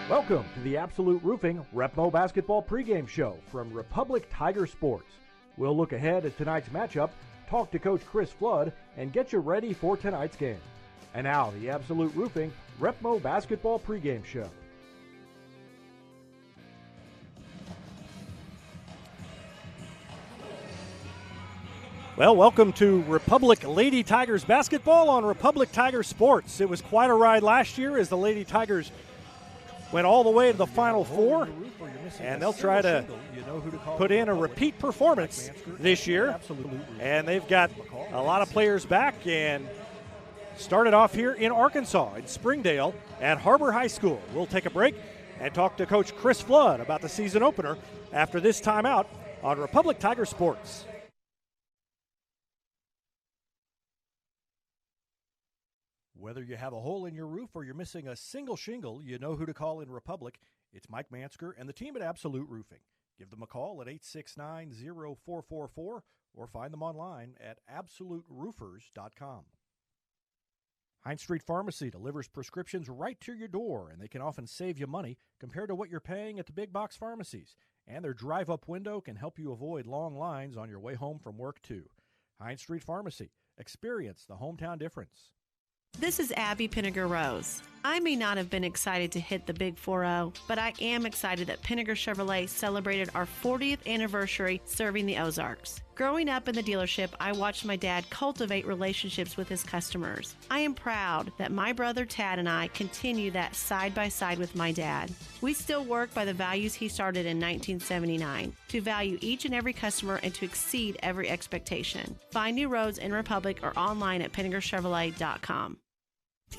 Welcome to the Absolute Roofing Repmo Basketball pregame show from Republic Tiger Sports. We'll look ahead at tonight's matchup, talk to Coach Chris Flood, and get you ready for tonight's game. And now, the Absolute Roofing Repmo Basketball pregame show. Well, welcome to Republic Lady Tigers basketball on Republic Tiger Sports. It was quite a ride last year as the Lady Tigers went all the way to the Final Four, and they'll try to put in a repeat performance this year. And they've got a lot of players back and started off here in Arkansas, in Springdale at Har-Ber High School. We'll take a break and talk to Coach Chris Flood about the season opener after this timeout on Republic Tiger Sports. Whether you have a hole in your roof or you're missing a single shingle, you know who to call in Republic. It's Mike Mansker and the team at Absolute Roofing. Give them a call at 869-0444 or find them online at absoluteroofers.com. Heinz Street Pharmacy delivers prescriptions right to your door, and they can often save you money compared to what you're paying at the big box pharmacies. And their drive-up window can help you avoid long lines on your way home from work, too. Heinz Street Pharmacy. Experience the hometown difference. This is Abby Pinniger Rose. I may not have been excited to hit the big 4-0, but I am excited that Pinniger Chevrolet celebrated our 40th anniversary serving the Ozarks. Growing up in the dealership, I watched my dad cultivate relationships with his customers. I am proud that my brother Tad and I continue that side by side with my dad. We still work by the values he started in 1979, to value each and every customer and to exceed every expectation. Find new roads in Republic or online at PinnigerChevrolet.com.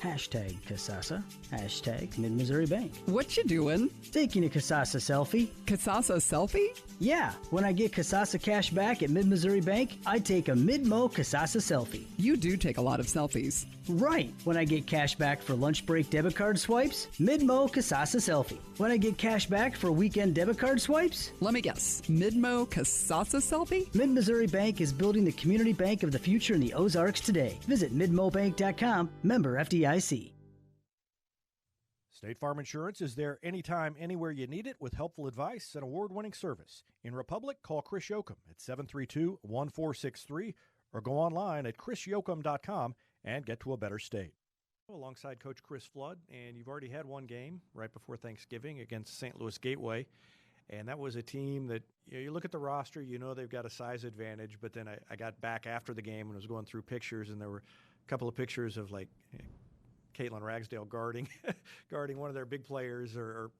Hashtag Casasa. Hashtag Mid-Missouri Bank. What you doing? Taking a Casasa selfie. Casasa selfie? Yeah, when I get Casasa cash back at Mid-Missouri Bank, I take a Mid-Mo Casasa selfie. You do take a lot of selfies. Right. When I get cash back for lunch break debit card swipes, Mid-Mo Casasa selfie. When I get cash back for weekend debit card swipes, let me guess, Mid-Mo Casasa selfie? Mid-Missouri Bank is building the community bank of the future in the Ozarks today. Visit midmobank.com, member FDIC. State Farm Insurance is there anytime, anywhere you need it with helpful advice and award-winning service. In Republic, call Chris Yoakum at 732-1463 or go online at chrisyoakum.com and get to a better state. Alongside Coach Chris Flood, and you've already had one game right before Thanksgiving against St. Louis Gateway, and that was a team that, you look at the roster, you know they've got a size advantage, but then I got back after the game and was going through pictures, and there were a couple of pictures of, like, Caitlin Ragsdale guarding one of their big players or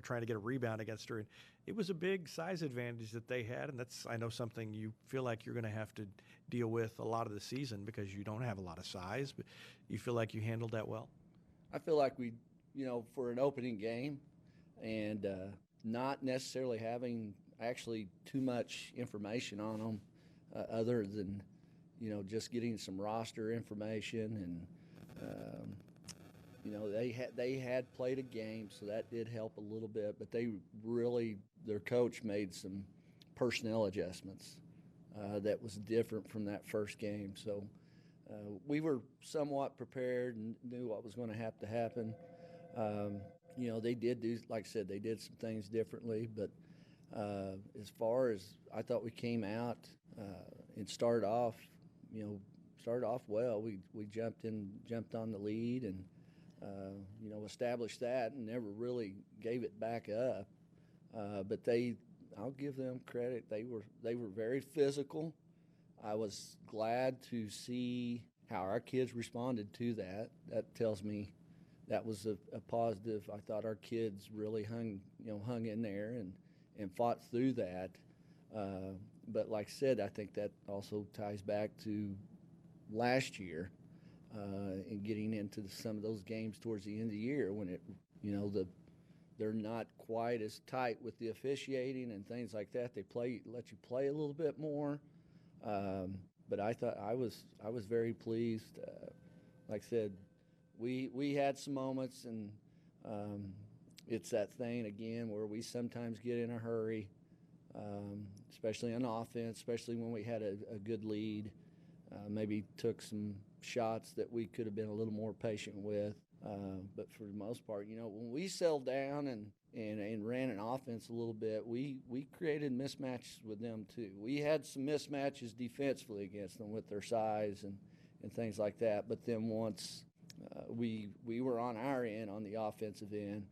trying to get a rebound against her. And it was a big size advantage that they had, and that's, I know, something you feel like you're going to have to deal with a lot of the season because you don't have a lot of size, but you feel like you handled that well? I feel like we, for an opening game and not necessarily having actually too much information on them other than, just getting some roster information and they had played a game, so that did help a little bit. But their coach made some personnel adjustments that was different from that first game. So we were somewhat prepared and knew what was going to have to happen. They did do, like I said, they did some things differently. But as far as I thought, we came out and started off well. We jumped on the lead and established that and never really gave it back up. But I'll give them credit. They were very physical. I was glad to see how our kids responded to that. That tells me that was a positive. I thought our kids really hung in there and fought through that. But like I said, I think that also ties back to last year and getting into some of those games towards the end of the year when they're not quite as tight with the officiating and things like that. They let you play a little bit more. But I thought I was very pleased. Like I said, we had some moments, and it's that thing again where we sometimes get in a hurry, especially on offense, especially when we had a good lead. Maybe took some shots that we could have been a little more patient with. But for the most part, when we settled down and ran an offense a little bit, we created mismatches with them too. We had some mismatches defensively against them with their size and things like that. But then once we were on our end, on the offensive end,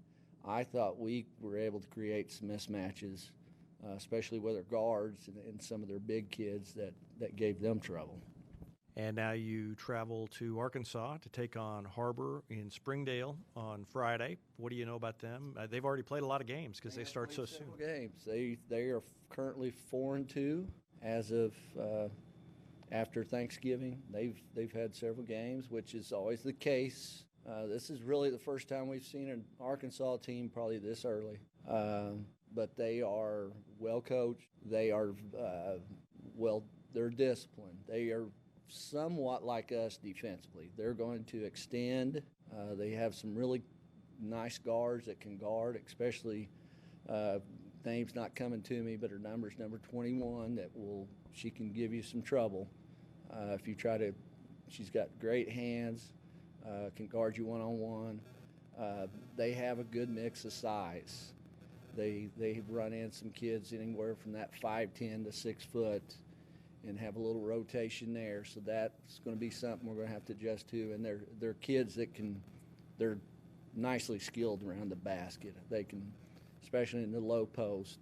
I thought we were able to create some mismatches, especially with their guards and some of their big kids that gave them trouble. And now you travel to Arkansas to take on Har-Ber in Springdale on Friday. What do you know about them? They've already played a lot of games because they start so soon. Games. They are currently 4-2 as of after Thanksgiving. They've had several games, which is always the case. This is really the first time we've seen an Arkansas team probably this early. But they are well coached. They are they're disciplined. They are somewhat like us defensively. They're going to extend. They have some really nice guards that can guard, especially name's not coming to me, but her number's number 21 she can give you some trouble if you try to. She's got great hands, can guard you one-on-one. They have a good mix of size. They run in some kids anywhere from that 5'10" to 6 foot, and have a little rotation there. So that's going to be something we're going to have to adjust to. And they're kids they're nicely skilled around the basket. They can, especially in the low post.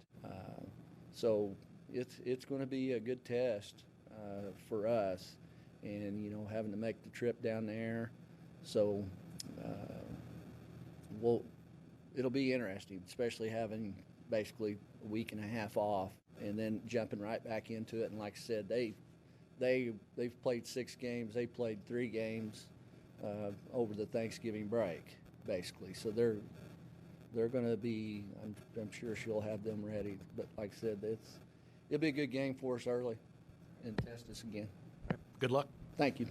So it's going to be a good test for us, and having to make the trip down there. So it'll be interesting, especially having basically a week and a half off, and then jumping right back into it. And like I said, they've played 6 games. They played 3 games over the Thanksgiving break, basically. So they're going to be. I'm sure she'll have them ready. But like I said, it'll be a good game for us early, and test us again. Good luck. Thank you.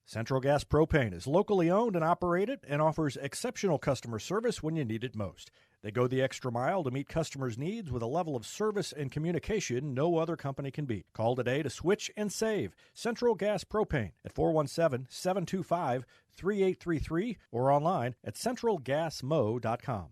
Central Gas Propane is locally owned and operated and offers exceptional customer service when you need it most. They go the extra mile to meet customers' needs with a level of service and communication no other company can beat. Call today to switch and save. Central Gas Propane at 417-725-3833 or online at centralgasmo.com.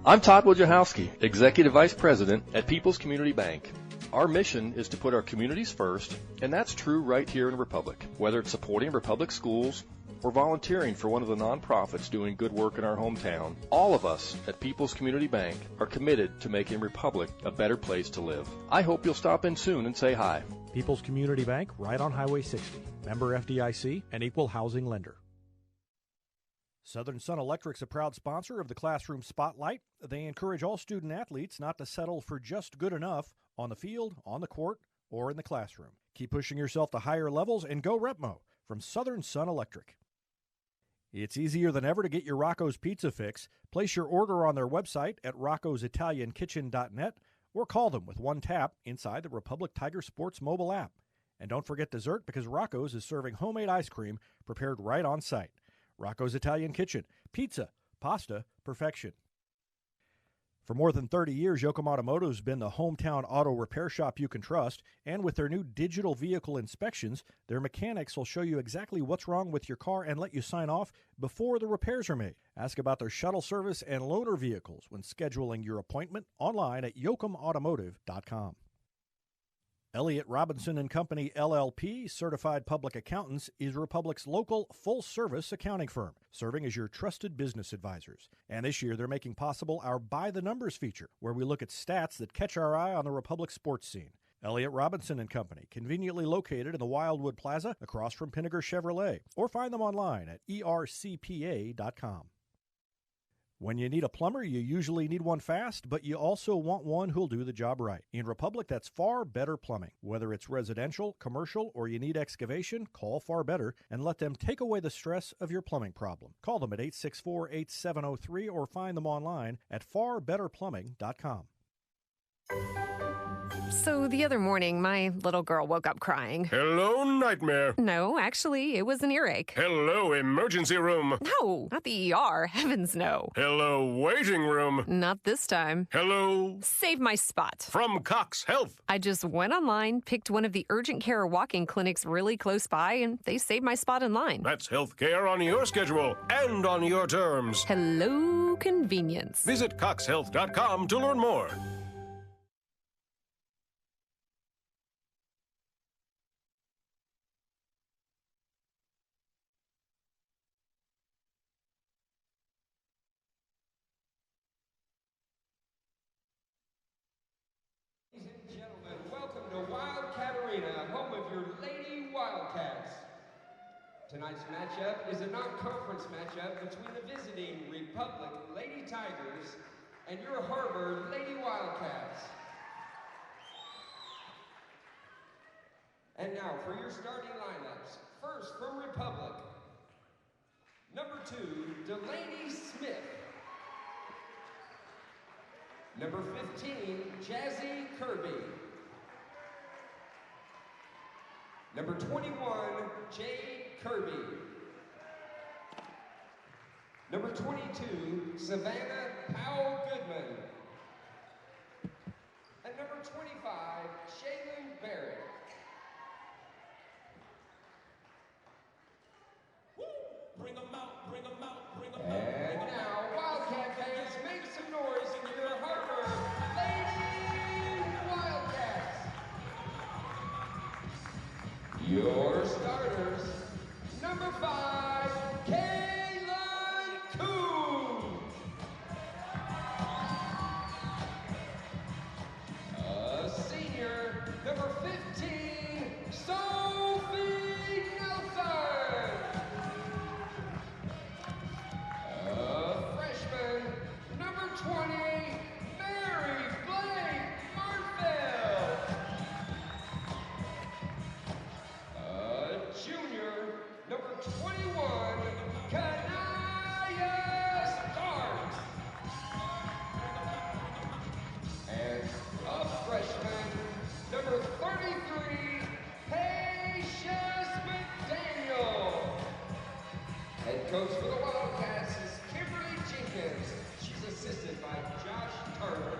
I'm Todd Wojciechowski, Executive Vice President at People's Community Bank. Our mission is to put our communities first, and that's true right here in Republic. Whether it's supporting Republic schools or volunteering for one of the nonprofits doing good work in our hometown, all of us at People's Community Bank are committed to making Republic a better place to live. I hope you'll stop in soon and say hi. People's Community Bank, right on Highway 60. Member FDIC, an equal housing lender. Southern Sun Electric's a proud sponsor of the Classroom Spotlight. They encourage all student athletes not to settle for just good enough on the field, on the court, or in the classroom. Keep pushing yourself to higher levels and go Repmo from Southern Sun Electric. It's easier than ever to get your Rocco's Pizza fix. Place your order on their website at roccositaliankitchen.net or call them with one tap inside the Republic Tiger Sports mobile app. And don't forget dessert, because Rocco's is serving homemade ice cream prepared right on site. Rocco's Italian Kitchen. Pizza, pasta, perfection. For more than 30 years, Yoakum Automotive has been the hometown auto repair shop you can trust, and with their new digital vehicle inspections, their mechanics will show you exactly what's wrong with your car and let you sign off before the repairs are made. Ask about their shuttle service and loaner vehicles when scheduling your appointment online at yoakumautomotive.com. Elliott Robinson & Company, LLP, Certified Public Accountants, is Republic's local full-service accounting firm, serving as your trusted business advisors. And this year, they're making possible our By the Numbers feature, where we look at stats that catch our eye on the Republic sports scene. Elliott Robinson & Company, conveniently located in the Wildwood Plaza across from Pinnaker Chevrolet, or find them online at ercpa.com. When you need a plumber, you usually need one fast, but you also want one who'll do the job right. In Republic, that's Far Better Plumbing. Whether it's residential, commercial, or you need excavation, call Far Better and let them take away the stress of your plumbing problem. Call them at 864-8703 or find them online at farbetterplumbing.com. So the other morning, my little girl woke up crying. Hello, nightmare. No, actually, it was an earache. Hello, emergency room. No, not the ER. Heavens no. Hello, waiting room. Not this time. Hello. Save my spot. From Cox Health. I just went online, picked one of the urgent care walk-in clinics really close by, and they saved my spot in line. That's health care on your schedule and on your terms. Hello, convenience. Visit coxhealth.com to learn more. Tonight's matchup is a non-conference matchup between the visiting Republic Lady Tigers and your Har-Ber Lady Wildcats. And now for your starting lineups. First from Republic, number 2, Delaney Smith. Number 15, Jazzy Kirby. Number 21, Jade Kirby. Number 22, Savannah Powell-Goodman. And number 25, Shaylin Barrett. Woo! Bring them out, bring them out, bring them out. And now, Wildcat fans, make some noise in your Har-Ber Lady Wildcats. Your starters, number 5, Kaylin Coon. A senior, number 15, Sophie Nelson. A freshman, number 20, Mary Blake Marfell. Junior, number 21, Kanaya Starks. And a freshman, number 33, Patience McDaniel. Head coach for the Wildcats is Kimberly Jenkins. She's assisted by Josh Turner.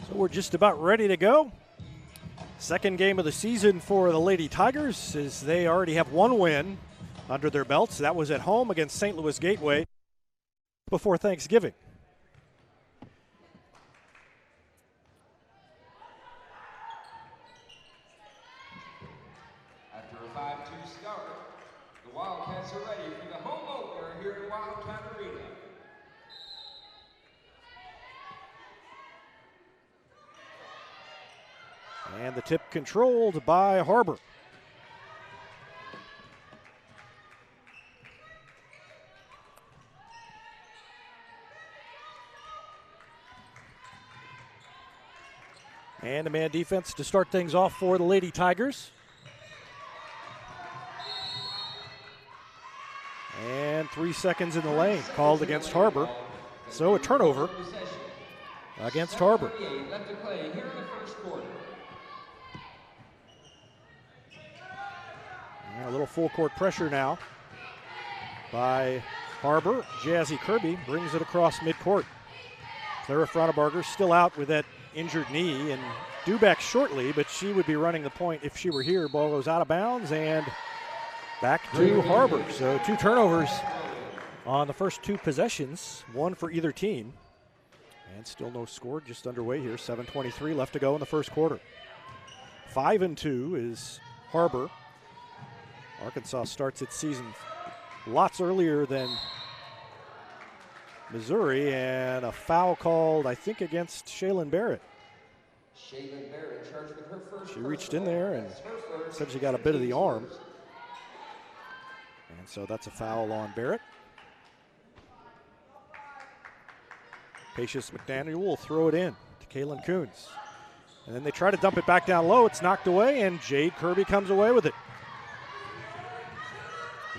So we're just about ready to go. Second game of the season for the Lady Tigers, as they already have one win under their belts. That was at home against St. Louis Gateway before Thanksgiving. After a 5-2 start, the Wildcats are ready for the home opener here in Wildcat Arena. And the tip controlled by Har-Ber. And a man defense to start things off for the Lady Tigers. And 3 seconds in the lane called against Har-Ber. So a turnover against Har-Ber. Left to play here in the first quarter. And a little full court pressure now by Har-Ber. Jazzy Kirby brings it across midcourt. Clara Fraunebarger still out with that injured knee and due back shortly, but she would be running the point if she were here. Ball goes out of bounds and back to Har-Ber. So 2 turnovers on the first 2 possessions, 1 for either team. And still no score, just underway here. 7:23 left to go in the first quarter. 5-2 is Har-Ber. Arkansas starts its season lots earlier than Missouri, and a foul called, I think, against Shaylin Barrett. Shaylin Barrett charged with her first. She reached in there and said she got a bit of the arm. And so that's a foul on Barrett. Patience McDaniel will throw it in to Kaylin Coons. And then they try to dump it back down low. It's knocked away, and Jade Kirby comes away with it.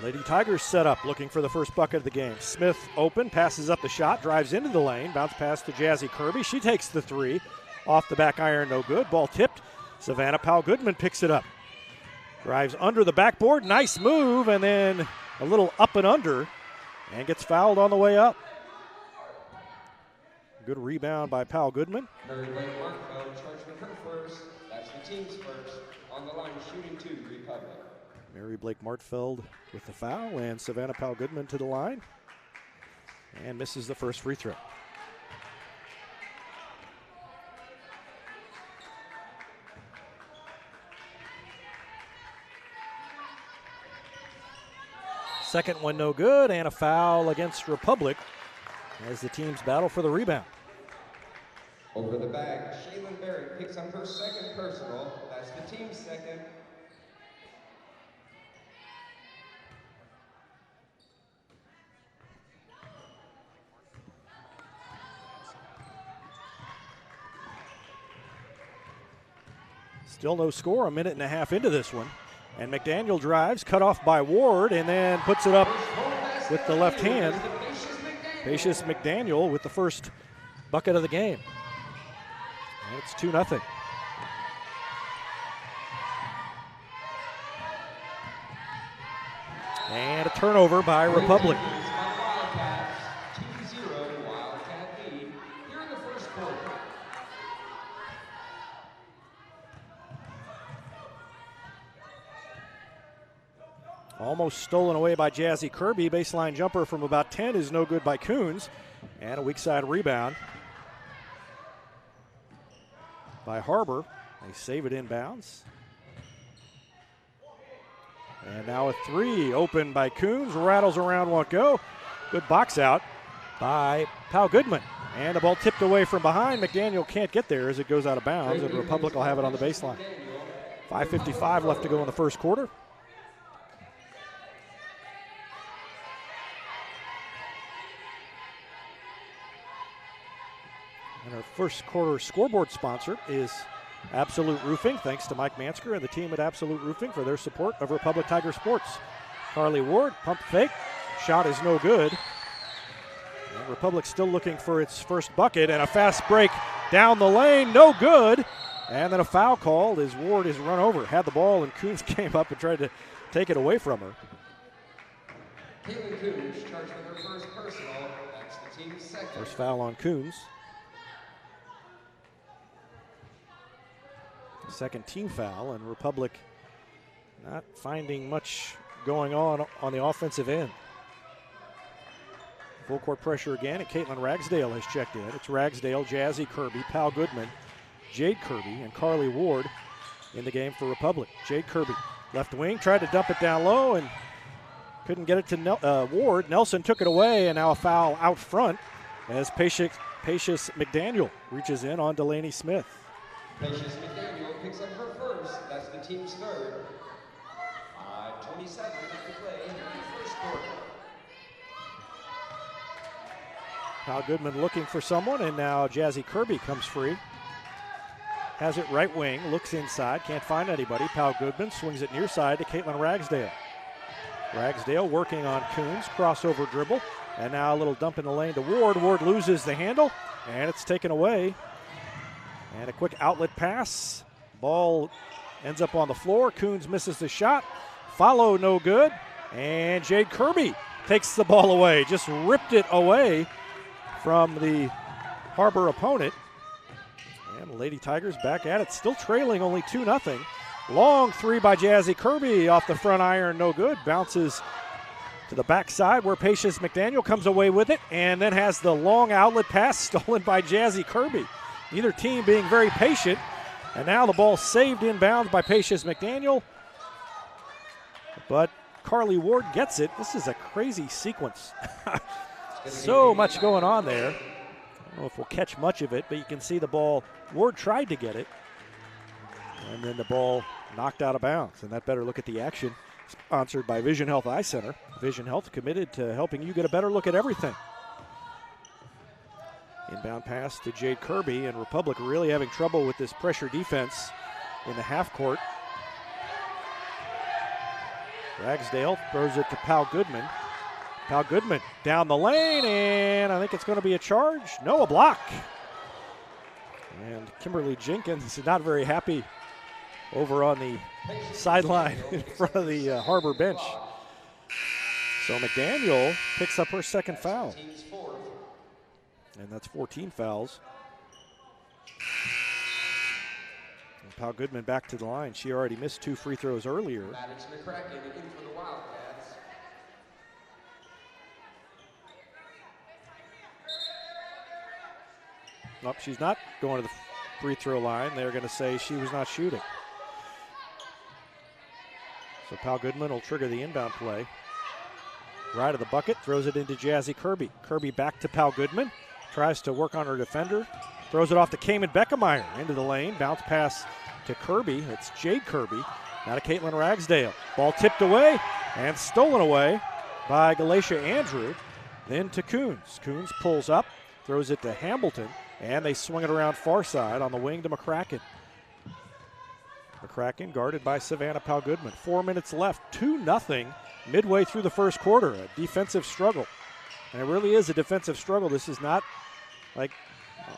Lady Tigers set up, looking for the first bucket of the game. Smith open, passes up the shot, drives into the lane, bounce pass to Jazzy Kirby. She takes the three. Off the back iron, no good. Ball tipped. Savannah Powell-Goodman picks it up. Drives under the backboard, nice move, and then a little up and under, and gets fouled on the way up. Good rebound by Powell-Goodman. Mary Blake Markfeld charged with her first. That's the team's first. On the line, shooting 2, Republic. Mary Blake Martfeld with the foul, and Savannah Powell-Goodman to the line, and misses the first free throw. Second one no good, and a foul against Republic as the teams battle for the rebound. Over the back, Shaylin Barrett picks up her second personal. That's the team's second. Still no score, a minute and a half into this one. And McDaniel drives, cut off by Ward, and then puts it up with the left hand. Pacious McDaniel with the first bucket of the game. And it's 2-0. And a turnover by Republic. Almost stolen away by Jazzy Kirby. Baseline jumper from about 10 is no good by Coons. And a weak side rebound by Har-Ber. They save it inbounds. And now a three open by Coons. Rattles around, won't go. Good box out by Powell-Goodman. And the ball tipped away from behind. McDaniel can't get there as it goes out of bounds, and Republic will have it on the baseline. 5:55 left to go in the first quarter. And our first quarter scoreboard sponsor is Absolute Roofing. Thanks to Mike Mansker and the team at Absolute Roofing for their support of Republic Tiger Sports. Carly Ward, pump fake. Shot is no good. And Republic still looking for its first bucket, and a fast break down the lane, no good. And then a foul called as Ward is run over. Had the ball, and Coons came up and tried to take it away from her. Caitlin Coons charged with her first personal. That's the team's second. First foul on Coons. Second team foul, and Republic not finding much going on the offensive end. Full court pressure again, and Caitlin Ragsdale has checked in. It's Ragsdale, Jazzy Kirby, Powell-Goodman, Jade Kirby, and Carly Ward in the game for Republic. Jade Kirby, left wing, tried to dump it down low and couldn't get it to Ward. Nelson took it away, and now a foul out front as Pacious McDaniel reaches in on Delaney Smith. Pacious McDaniel picks up her first. That's the team's third. 5:27 left to play in the first quarter. Powell-Goodman looking for someone, and now Jazzy Kirby comes free. Has it right wing, looks inside, can't find anybody. Powell-Goodman swings it near side to Caitlin Ragsdale. Ragsdale working on Coons, crossover dribble, and now a little dump in the lane to Ward. Ward loses the handle, and it's taken away. And a quick outlet pass. Ball ends up on the floor. Coons misses the shot. Follow no good. And Jade Kirby takes the ball away. Just ripped it away from the Har-Ber opponent. And the Lady Tigers back at it. Still trailing only 2-0. Long three by Jazzy Kirby off the front iron. No good. Bounces to the backside where Pacious McDaniel comes away with it. And then has the long outlet pass stolen by Jazzy Kirby. Neither team being very patient. And now the ball saved inbounds by Pacious McDaniel. But Carly Ward gets it. This is a crazy sequence. So much going on there. I don't know if we'll catch much of it, but you can see the ball. Ward tried to get it. And then the ball knocked out of bounds. And that better look at the action. Sponsored by Vision Health Eye Center. Vision Health committed to helping you get a better look at everything. Inbound pass to Jade Kirby, and Republic really having trouble with this pressure defense in the half court. Ragsdale throws it to Pal Goodman. Pal Goodman down the lane, and I think it's going to be a charge. No, a block. And Kimberly Jenkins is not very happy over on the sideline in front of the Har-Ber bench. So McDaniel picks up her second foul. And that's 14 fouls. And Pal Goodman back to the line. She already missed 2 free throws earlier. Nope, she's not going to the free throw line. They're going to say she was not shooting. So Pal Goodman will trigger the inbound play. Right of the bucket, throws it into Jazzy Kirby. Kirby back to Pal Goodman. Tries to work on her defender. Throws it off to Cayman Beckemeyer into the lane. Bounce pass to Kirby. That's Jade Kirby. Now to Caitlin Ragsdale. Ball tipped away and stolen away by Galatia Andrew. Then to Coons. Coons pulls up, throws it to Hamilton, and they swing it around far side on the wing to McCracken. McCracken guarded by Savannah Pal Goodman. 4 minutes left, 2-0 midway through the first quarter. A defensive struggle. And it really is a defensive struggle. This is not like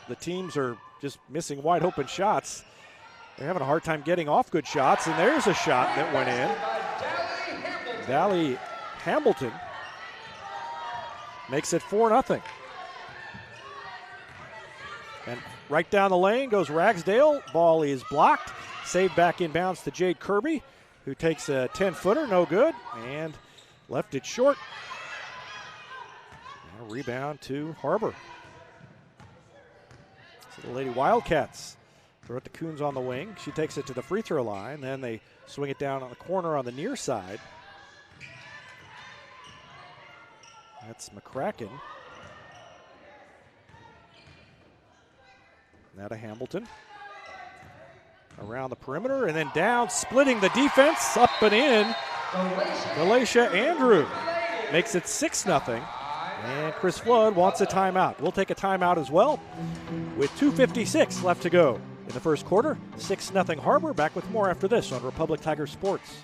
the teams are just missing wide open shots. They're having a hard time getting off good shots, and there's a shot that went in. Dally Hamilton makes it 4-0. And right down the lane goes Ragsdale. Ball is blocked. Saved back inbounds to Jade Kirby, who takes a 10-footer, no good, and left it short. And a rebound to Har-Ber. So the Lady Wildcats throw it to Coons on the wing. She takes it to the free throw line. Then they swing it down on the corner on the near side. That's McCracken. Now to Hamilton. Around the perimeter and then down, splitting the defense, up and in. Galatia Andrew makes it 6-0. And Chris Flood wants a timeout. We'll take a timeout as well with 2:56 left to go in the first quarter. 6-0 Har-Ber. Back with more after this on Republic Tiger Sports.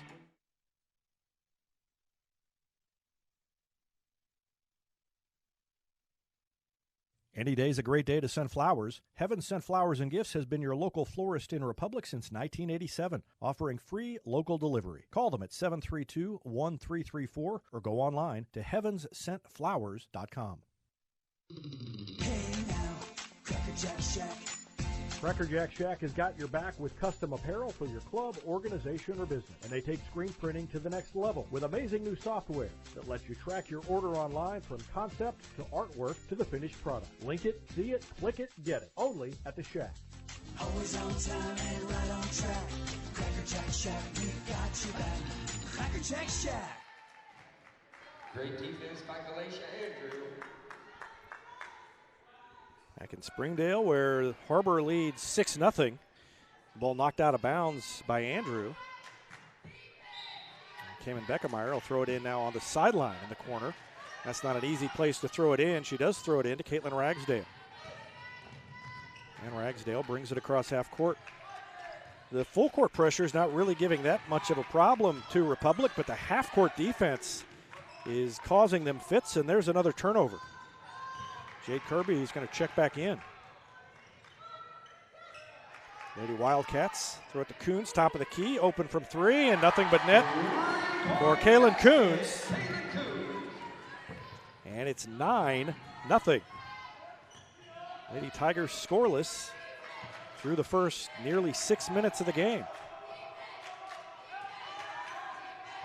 Any day's a great day to send flowers. Heaven Sent Flowers and Gifts has been your local florist in Republic since 1987, offering free local delivery. Call them at 732-1334 or go online to heavenssentflowers.com. Hey now, Cracker Jack Shack. Cracker Jack Shack has got your back with custom apparel for your club, organization, or business. And they take screen printing to the next level with amazing new software that lets you track your order online from concept to artwork to the finished product. Link it, see it, click it, get it. Only at the Shack. Always on time and right on track. Cracker Jack Shack, we got you back. Cracker Jack Shack. Great defense by Galatia Andrew. Back in Springdale, where Har-Ber leads 6-0. Ball knocked out of bounds by Andrew. Cayman Beckemeyer will throw it in now on the sideline in the corner. That's not an easy place to throw it in. She does throw it in to Caitlin Ragsdale. And Ragsdale brings it across half court. The full court pressure is not really giving that much of a problem to Republic, but the half court defense is causing them fits, and there's another turnover. Jade Kirby is going to check back in. Lady Wildcats throw it to Coons, top of the key, open from three, and nothing but net for Kaylin Coons. And it's 9-0. Lady Tigers scoreless through the first nearly 6 minutes of the game.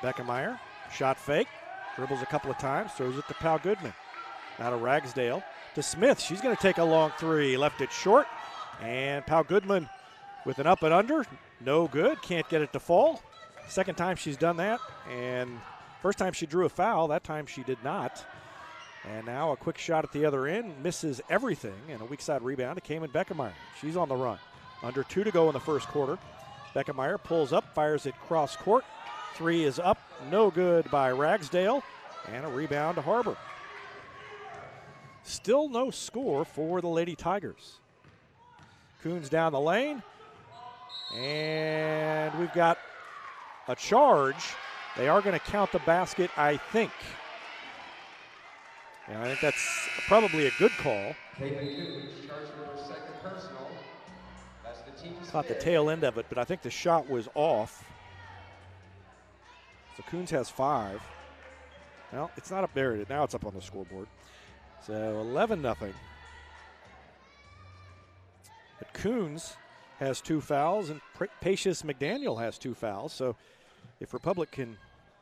Beckemeyer, shot fake, dribbles a couple of times, throws it to Pal Goodman. Now to Ragsdale. To Smith, she's going to take a long three, left it short, and Pal Goodman with an up and under, no good, can't get it to fall. Second time she's done that, and first time she drew a foul, that time she did not. And now a quick shot at the other end, misses everything, and a weak side rebound to Cayman Beckemeyer. She's on the run. Under 2 to go in the first quarter. Beckemeyer pulls up, fires it cross court. Three is up, no good by Ragsdale, and a rebound to Har-Ber. Still no score for the Lady Tigers. Coons down the lane. And we've got a charge They are going to count the basket, I think. And I think that's probably a good call. Caught the tail end of it, but I think the shot was off. So Coons has 5. Well, it's not up there. Now it's up on the scoreboard. So 11-0. But Coons has 2 fouls, and Pacius McDaniel has 2 fouls. So if Republic can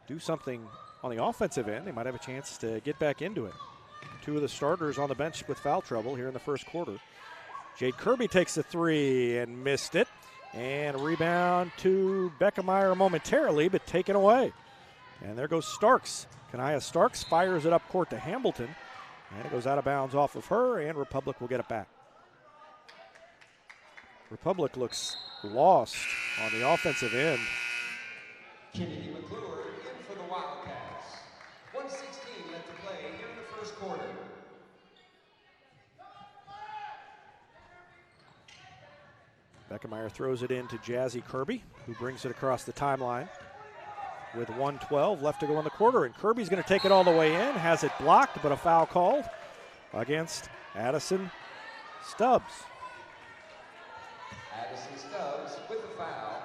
do something on the offensive end, they might have a chance to get back into it. 2 of the starters on the bench with foul trouble here in the first quarter. Jade Kirby takes the 3 and missed it. And a rebound to Beckemeyer momentarily, but taken away. And there goes Starks. Kanaya Starks fires it up court to Hamilton. And it goes out of bounds off of her, and Republic will get it back. Republic looks lost on the offensive end. Kennedy McClure in for the Wildcats. 1:16 left to play here in the first quarter. Beckemeyer throws it in to Jazzy Kirby, who brings it across the timeline with 1:12 left to go in the quarter. And Kirby's going to take it all the way in, has it blocked, but a foul called against Addison Stubbs. Addison Stubbs with the foul.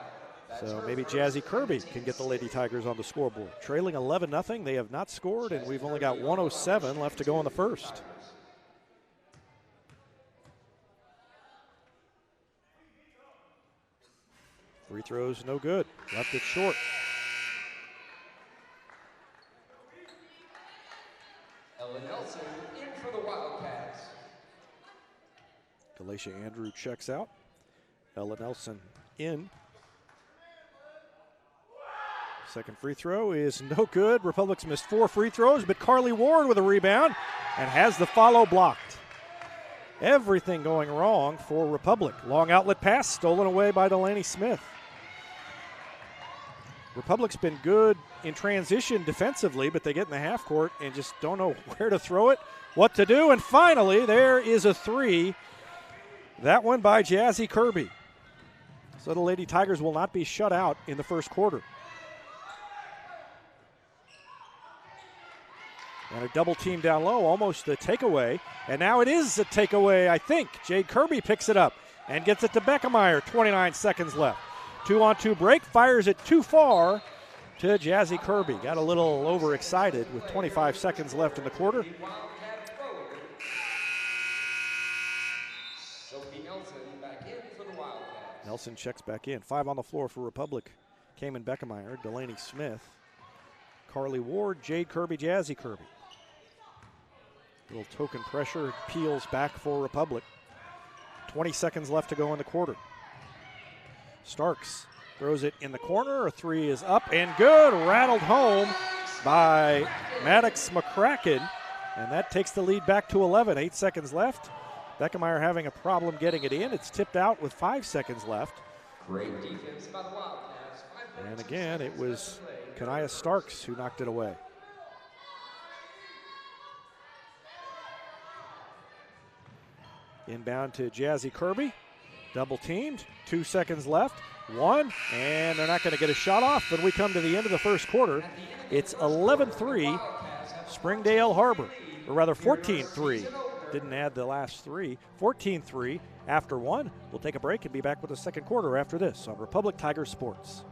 So maybe Jazzy Kirby can get the Lady Tigers on the scoreboard. Trailing 11-0, they have not scored, and we've only got 1:07 left to go in the first. Free throws, no good. Left it short. Ella Nelson in for the Wildcats. Galatia Andrew checks out. Ella Nelson in. Second free throw is no good. Republic's missed 4 free throws, but Carly Ward with a rebound and has the follow blocked. Everything going wrong for Republic. Long outlet pass stolen away by Delaney Smith. Republic's been good in transition defensively, but they get in the half court and just don't know where to throw it, what to do, and finally there is a 3. That one by Jazzy Kirby. So the Lady Tigers will not be shut out in the first quarter. And a double team down low, almost a takeaway. And now it is a takeaway, I think. Jade Kirby picks it up and gets it to Beckemeyer. 29 seconds left. 2-on-2 break, fires it too far to Jazzy Kirby. Got a little overexcited with 25 seconds left in the quarter. Nelson checks back in. 5 on the floor for Republic. Cayman Beckemeyer, Delaney Smith, Carly Ward, Jade Kirby, Jazzy Kirby. Little token pressure, peels back for Republic. 20 seconds left to go in the quarter. Starks throws it in the corner. A 3 is up and good. Rattled home by Maddox McCracken. And that takes the lead back to 11. 8 seconds left. Beckemeyer having a problem getting it in. It's tipped out with 5 seconds left. Great defense by the Wildcats. And again, it was Kanaya Starks who knocked it away. Inbound to Jazzy Kirby. Double teamed. 2 seconds left. 1, and they're not going to get a shot off. When we come to the end of the first quarter, it's 11-3, Springdale Har-Ber, or rather 14-3. Didn't add the last 3. 14-3 after 1. We'll take a break and be back with the second quarter after this on Republic Tiger Sports.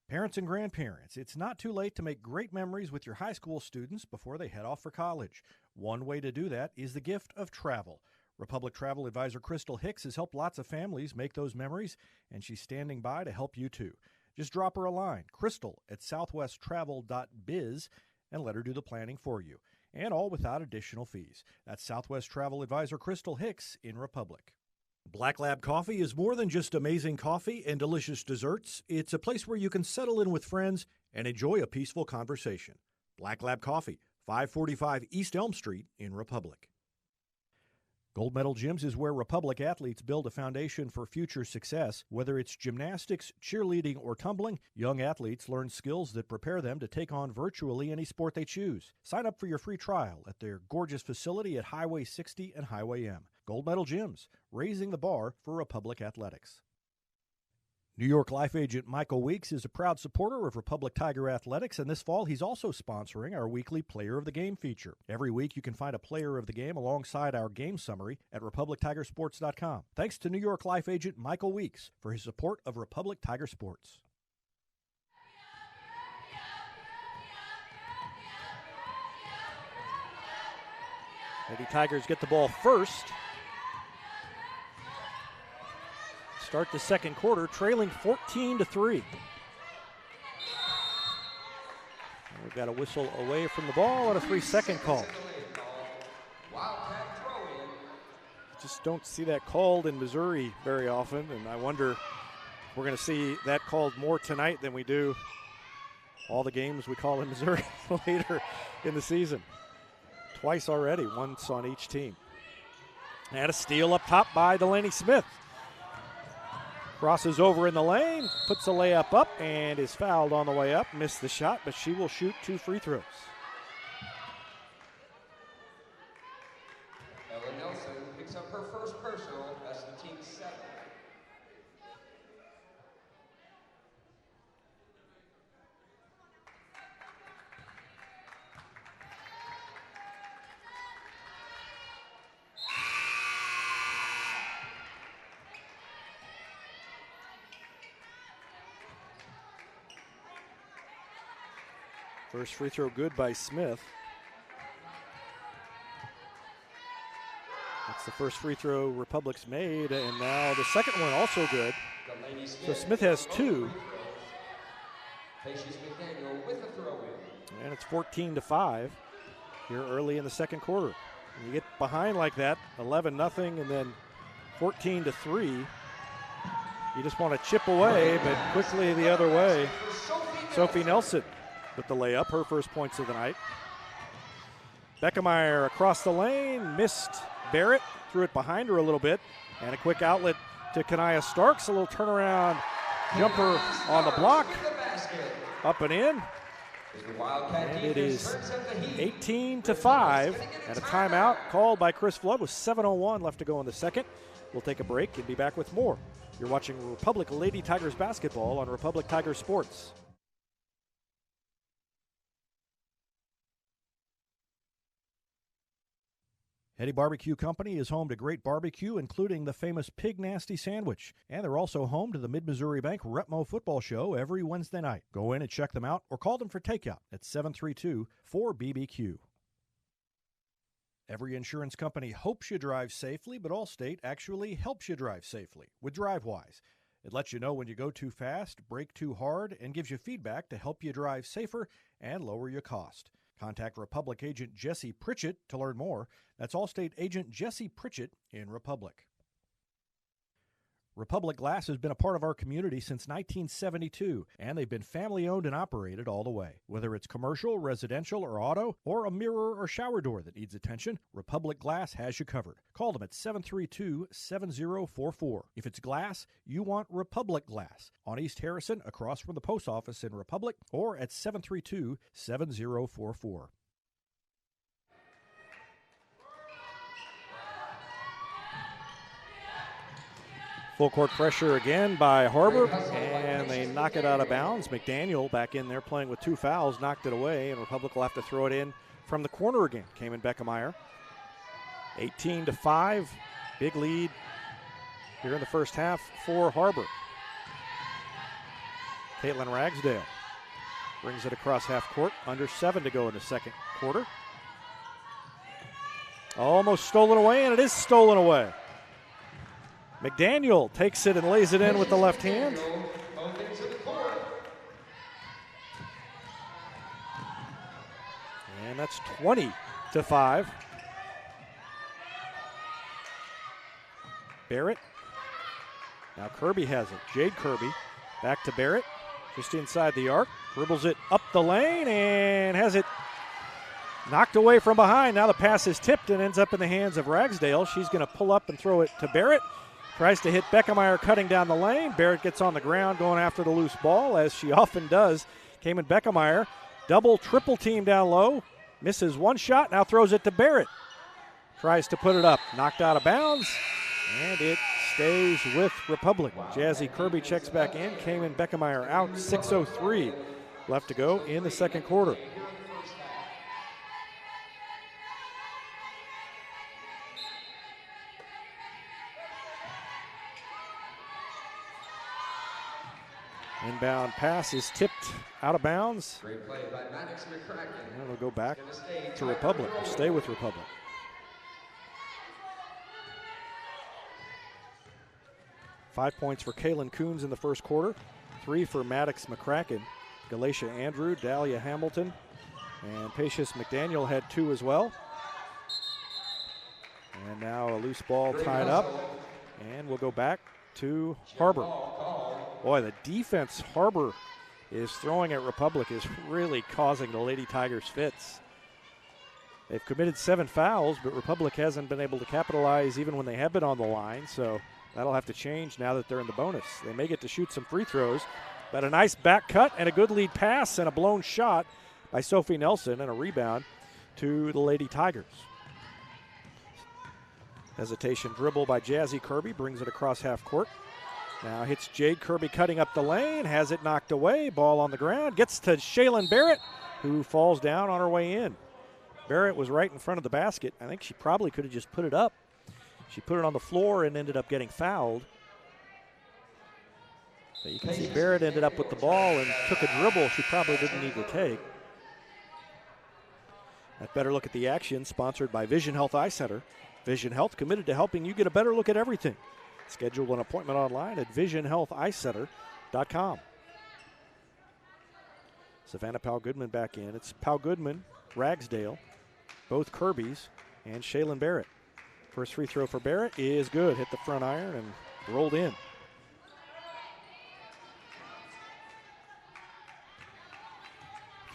Parents and grandparents, it's not too late to make great memories with your high school students before they head off for college. One way to do that is the gift of travel. Republic Travel Advisor Crystal Hicks has helped lots of families make those memories, and she's standing by to help you too. Just drop her a line, crystal@southwesttravel.biz, and let her do the planning for you, and all without additional fees. That's Southwest Travel Advisor Crystal Hicks in Republic. Black Lab Coffee is more than just amazing coffee and delicious desserts. It's a place where you can settle in with friends and enjoy a peaceful conversation. Black Lab Coffee, 545 East Elm Street in Republic. Gold Medal Gyms is where Republic athletes build a foundation for future success. Whether it's gymnastics, cheerleading, or tumbling, young athletes learn skills that prepare them to take on virtually any sport they choose. Sign up for your free trial at their gorgeous facility at Highway 60 and Highway M. Gold Medal Gyms, raising the bar for Republic athletics. New York Life agent Michael Weeks is a proud supporter of Republic Tiger Athletics, and this fall he's also sponsoring our weekly Player of the Game feature. Every week you can find a Player of the Game alongside our game summary at RepublicTigerSports.com. Thanks to New York Life agent Michael Weeks for his support of Republic Tiger Sports. Lady Tigers get the ball first. Start the second quarter, trailing 14-3. We've got a whistle away from the ball and a 3-second call. Just don't see that called in Missouri very often, and I wonder if we're going to see that called more tonight than we do all the games we call in Missouri later in the season. Twice already, once on each team. And a steal up top by Delaney Smith. Crosses over in the lane, puts a layup up, and is fouled on the way up. Missed the shot, but she will shoot 2 free throws. Ella Nelson picks up her first personal. That's the team's 7th. First free throw good by Smith. That's the first free throw Republic's made, and now the second one also good. So Smith has 2. And it's 14-5 here early in the second quarter. When you get behind like that, 11-0, and then 14-3, you just want to chip away, but quickly the other way. Sophie Nelson with the layup, her first points of the night. Beckemeyer across the lane, missed Barrett, threw it behind her a little bit, and a quick outlet to Kanaya Starks. A little turnaround jumper on the block, up and in. And it is 18-5, and a timeout called by Chris Flood with 7:01 left to go in the second. We'll take a break and be back with more. You're watching Republic Lady Tigers basketball on Republic Tiger Sports. Eddie Barbecue Company is home to great barbecue, including the famous Pig Nasty Sandwich. And they're also home to the Mid-Missouri Bank Repmo Football Show every Wednesday night. Go in and check them out or call them for takeout at 732-4BBQ. Every insurance company hopes you drive safely, but Allstate actually helps you drive safely with DriveWise. It lets you know when you go too fast, brake too hard, and gives you feedback to help you drive safer and lower your cost. Contact Republic agent Jesse Pritchett to learn more. That's Allstate agent Jesse Pritchett in Republic. Republic Glass has been a part of our community since 1972, and they've been family-owned and operated all the way. Whether it's commercial, residential, or auto, or a mirror or shower door that needs attention, Republic Glass has you covered. Call them at 732-7044. If it's glass, you want Republic Glass on East Harrison, across from the post office in Republic, or at 732-7044. Full court pressure again by Har-Ber, and they knock it out of bounds. McDaniel back in there playing with 2 fouls, knocked it away, and Republic will have to throw it in from the corner again. Came in Beckemeyer. 18-5, big lead here in the first half for Har-Ber. Caitlin Ragsdale brings it across half court, under 7 to go in the second quarter. Almost stolen away, and it is stolen away. McDaniel takes it and lays it in with the left hand. And that's 20-5. Barrett. Now Kirby has it. Jade Kirby back to Barrett. Just inside the arc. Dribbles it up the lane and has it knocked away from behind. Now the pass is tipped and ends up in the hands of Ragsdale. She's going to pull up and throw it to Barrett. Tries to hit Beckemeyer cutting down the lane. Barrett gets on the ground going after the loose ball, as she often does. Cayman Beckemeyer, double, triple team down low. Misses one shot, now throws it to Barrett. Tries to put it up. Knocked out of bounds, and it stays with Republic. Jazzy Kirby checks back in. Cayman Beckemeyer out. 6:03 left to go in the second quarter. Inbound pass is tipped out of bounds. Great play by Maddox McCracken. And it'll go back to Republic. We'll stay with Republic. 5 points for Kaylin Coons in the first quarter. 3 for Maddox McCracken. Galatia Andrew, Dahlia Hamilton, and Patience McDaniel had 2 as well. And now a loose ball tied up. And we'll go back to Har-Ber. Boy, the defense Har-Ber is throwing at Republic is really causing the Lady Tigers fits. They've committed 7 fouls, but Republic hasn't been able to capitalize even when they have been on the line, so that'll have to change now that they're in the bonus. They may get to shoot some free throws, but a nice back cut and a good lead pass and a blown shot by Sophie Nelson and a rebound to the Lady Tigers. Hesitation dribble by Jazzy Kirby, brings it across half court. Now hits Jade Kirby cutting up the lane, has it knocked away, ball on the ground, gets to Shaylin Barrett, who falls down on her way in. Barrett was right in front of the basket. I think she probably could have just put it up. She put it on the floor and ended up getting fouled. But you can see Barrett ended up with the ball and took a dribble she probably didn't need to take. That better look at the action, sponsored by Vision Health Eye Center. Vision Health, committed to helping you get a better look at everything. Schedule an appointment online at visionhealtheyecenter.com. Savannah Powell Goodman back in. It's Powell Goodman, Ragsdale, both Kirbys, and Shaylin Barrett. First free throw for Barrett is good. Hit the front iron and rolled in.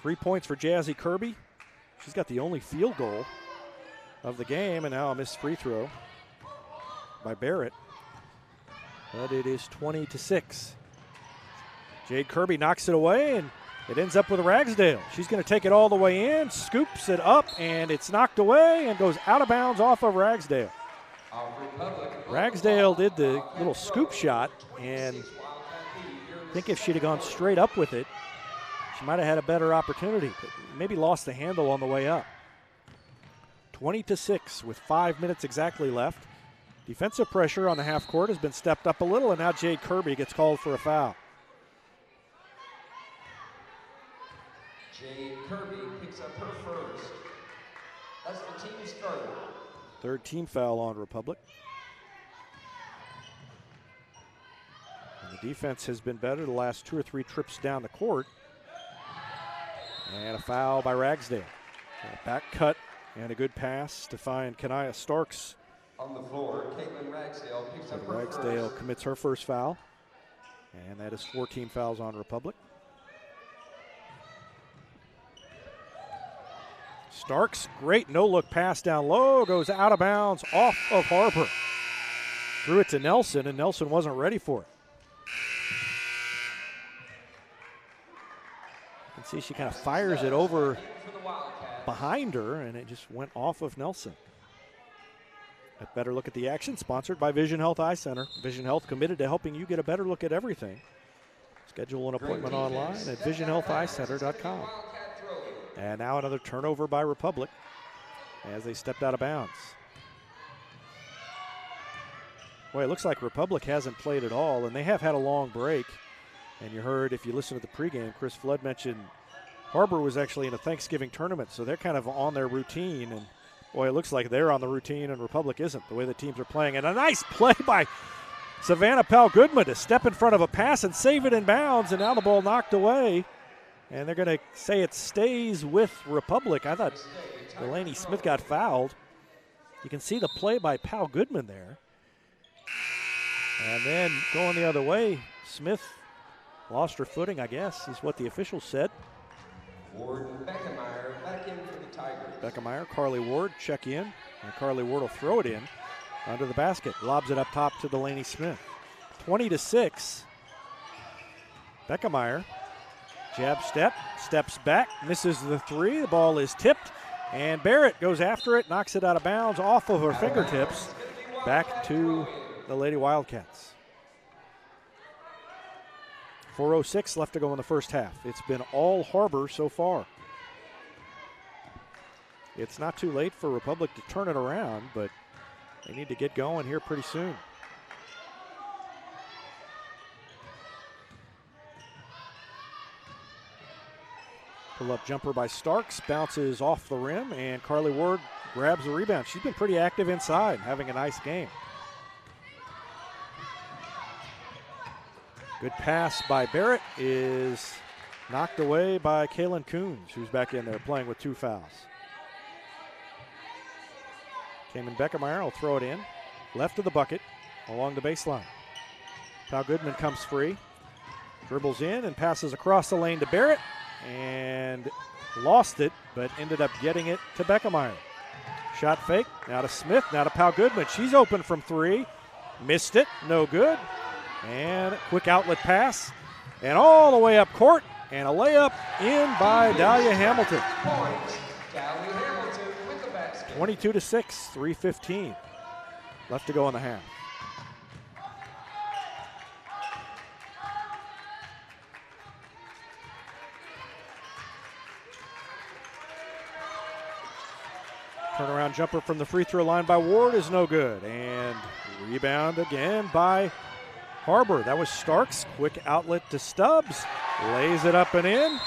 Three points for Jazzy Kirby. She's got the only field goal of the game, and now a missed free throw by Barrett. But it is 20-6. Jade Kirby knocks it away, and it ends up with Ragsdale. She's going to take it all the way in, scoops it up, and it's knocked away and goes out of bounds off of Ragsdale. Ragsdale did the little scoop shot, and I think if she'd have gone straight up with it, she might have had a better opportunity, but maybe lost the handle on the way up. 20-6 with 5 minutes exactly left. Defensive pressure on the half court has been stepped up a little, and now Jade Kirby gets called for a foul. Jade Kirby picks up her first. That's the team's third. Third team foul on Republic. And the defense has been better the last 2 or 3 trips down the court. And a foul by Ragsdale. A back cut and a good pass to find Kanaya Starks. On the floor, Caitlin Ragsdale picks up her Ragsdale first. commits her first foul. And that is 4 team fouls on Republic. Starks, great no-look pass down low, goes out of bounds off of Har-Ber. Threw it to Nelson, and Nelson wasn't ready for it. You can see she kind of fires it over behind her, and it just went off of Nelson. A better look at the action, sponsored by Vision Health Eye Center. Vision Health, committed to helping you get a better look at everything. Schedule an appointment online at visionhealtheyecenter.com. And now another turnover by Republic as they stepped out of bounds. Boy, it looks like Republic hasn't played at all, and they have had a long break. And you heard, if you listen to the pregame, Chris Flood mentioned Har-Ber was actually in a Thanksgiving tournament, so they're kind of on their routine. And boy, it looks like they're on the routine and Republic isn't, the way the teams are playing. And a nice play by Savannah Powell Goodman to step in front of a pass and save it in bounds, and now the ball knocked away. And they're going to say it stays with Republic. I thought Delaney Smith got fouled. You can see the play by Powell Goodman there. And then going the other way, Smith lost her footing, I guess, is what the officials said. Ward and Beckemeyer back in for the Tigers. Beckemeyer, Carly Ward check in, and Carly Ward will throw it in under the basket. Lobs it up top to Delaney Smith. 20-6. Beckemeyer. Jab step, steps back, misses the three. The ball is tipped, and Barrett goes after it, knocks it out of bounds off of her fingertips. Back to the Lady Wildcats. 4:06 left to go in the first half. It's been all Har-Ber so far. It's not too late for Republic to turn it around, but they need to get going here pretty soon. Pull-up jumper by Starks, bounces off the rim, and Carly Ward grabs the rebound. She's been pretty active inside, having a nice game. Good pass by Barrett is knocked away by Kaylin Coons, who's back in there playing with 2 fouls. Cayman Beckemeyer will throw it in, left of the bucket, along the baseline. Pal Goodman comes free, dribbles in and passes across the lane to Barrett, and lost it, but ended up getting it to Beckemeyer. Shot fake, now to Smith, now to Pal Goodman. She's open from 3, missed it, no good. And quick outlet pass, and all the way up court, and a layup in by Dahlia Hamilton. 22-6, 3:15 left to go in the half. Turnaround jumper from the free throw line by Ward is no good, and rebound again by Har-Ber. That was Starks. Quick outlet to Stubbs. Lays it up and in.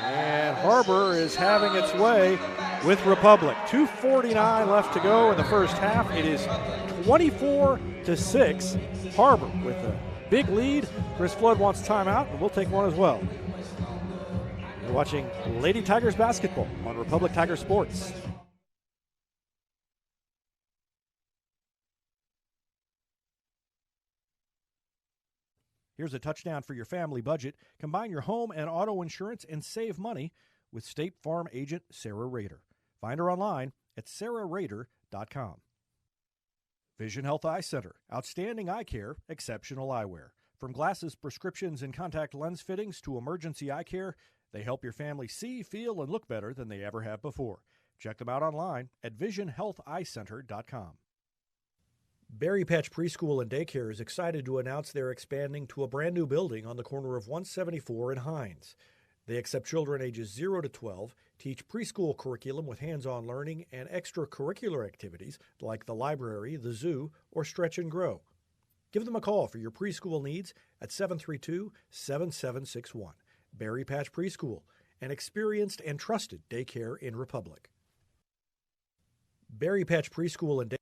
And Har-Ber is having its way with Republic. 2:49 left to go in the first half. It is 24-6. Har-Ber with a big lead. Chris Flood wants timeout, and we'll take one as well. You're watching Lady Tigers basketball on Republic Tiger Sports. Here's a touchdown for your family budget. Combine your home and auto insurance and save money with State Farm agent Sarah Rader. Find her online at sarahrader.com. Vision Health Eye Center. Outstanding eye care, exceptional eyewear. From glasses, prescriptions, and contact lens fittings to emergency eye care, they help your family see, feel, and look better than they ever have before. Check them out online at visionhealtheyecenter.com. Berry Patch Preschool and Daycare is excited to announce they're expanding to a brand new building on the corner of 174 and Hines. They accept children ages 0 to 12, teach preschool curriculum with hands-on learning and extracurricular activities like the library, the zoo, or Stretch and Grow. Give them a call for your preschool needs at 732-7761. Berry Patch Preschool, an experienced and trusted daycare in Republic. Berry Patch Preschool and Daycare.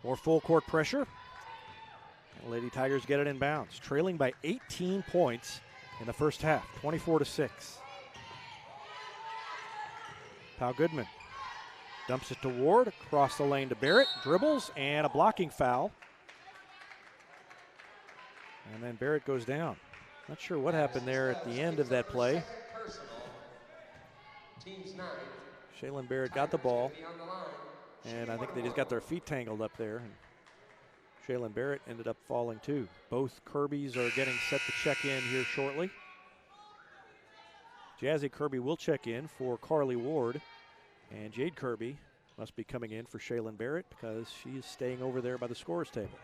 More full court pressure. Lady Tigers get it in bounds, trailing by 18 points in the first half, 24-6. Pal Goodman dumps it to Ward, across the lane to Barrett, dribbles, and a blocking foul. And then Barrett goes down. Not sure what happened there at the end of that play. Shaylin Barrett got the ball, and I think they just got their feet tangled up there. And Shaylin Barrett ended up falling too. Both Kirbys are getting set to check in here shortly. Jazzy Kirby will check in for Carly Ward, and Jade Kirby must be coming in for Shaylin Barrett because she is staying over there by the scorer's table.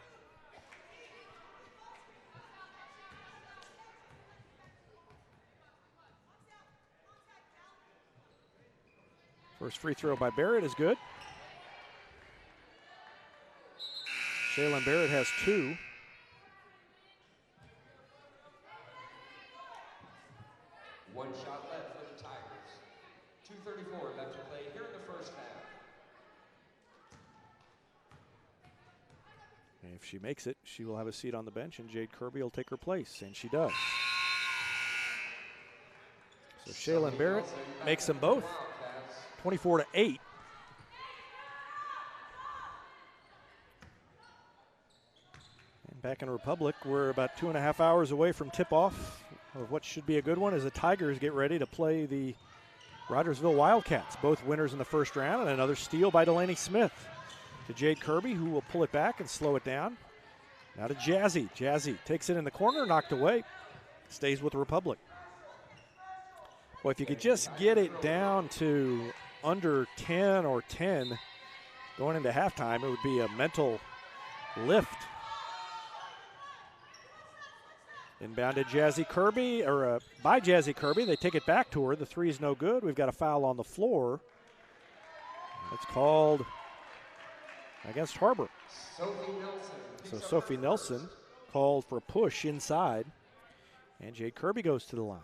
First free throw by Barrett is good. Shaylin Barrett has 2. One shot left for the Tigers. 2:34 left to play here in the first half. And if she makes it, she will have a seat on the bench, and Jade Kirby will take her place, and she does. So Shaylin Barrett makes them both, 24-8. Back in Republic, we're about 2.5 hours away from tip-off of what should be a good one as the Tigers get ready to play the Rogersville Wildcats, both winners in the first round, and another steal by Delaney Smith to Jade Kirby, who will pull it back and slow it down. Now to Jazzy. Jazzy takes it in the corner, knocked away, stays with the Republic. Well, if you could just get it down to under 10 or 10 going into halftime. It would be a mental lift. Inbound to Jazzy Kirby, or by Jazzy Kirby. They take it back to her. The three is no good. We've got a foul on the floor. It's called against Har-Ber. So Sophie Nelson called for a push inside, and Jade Kirby goes to the line.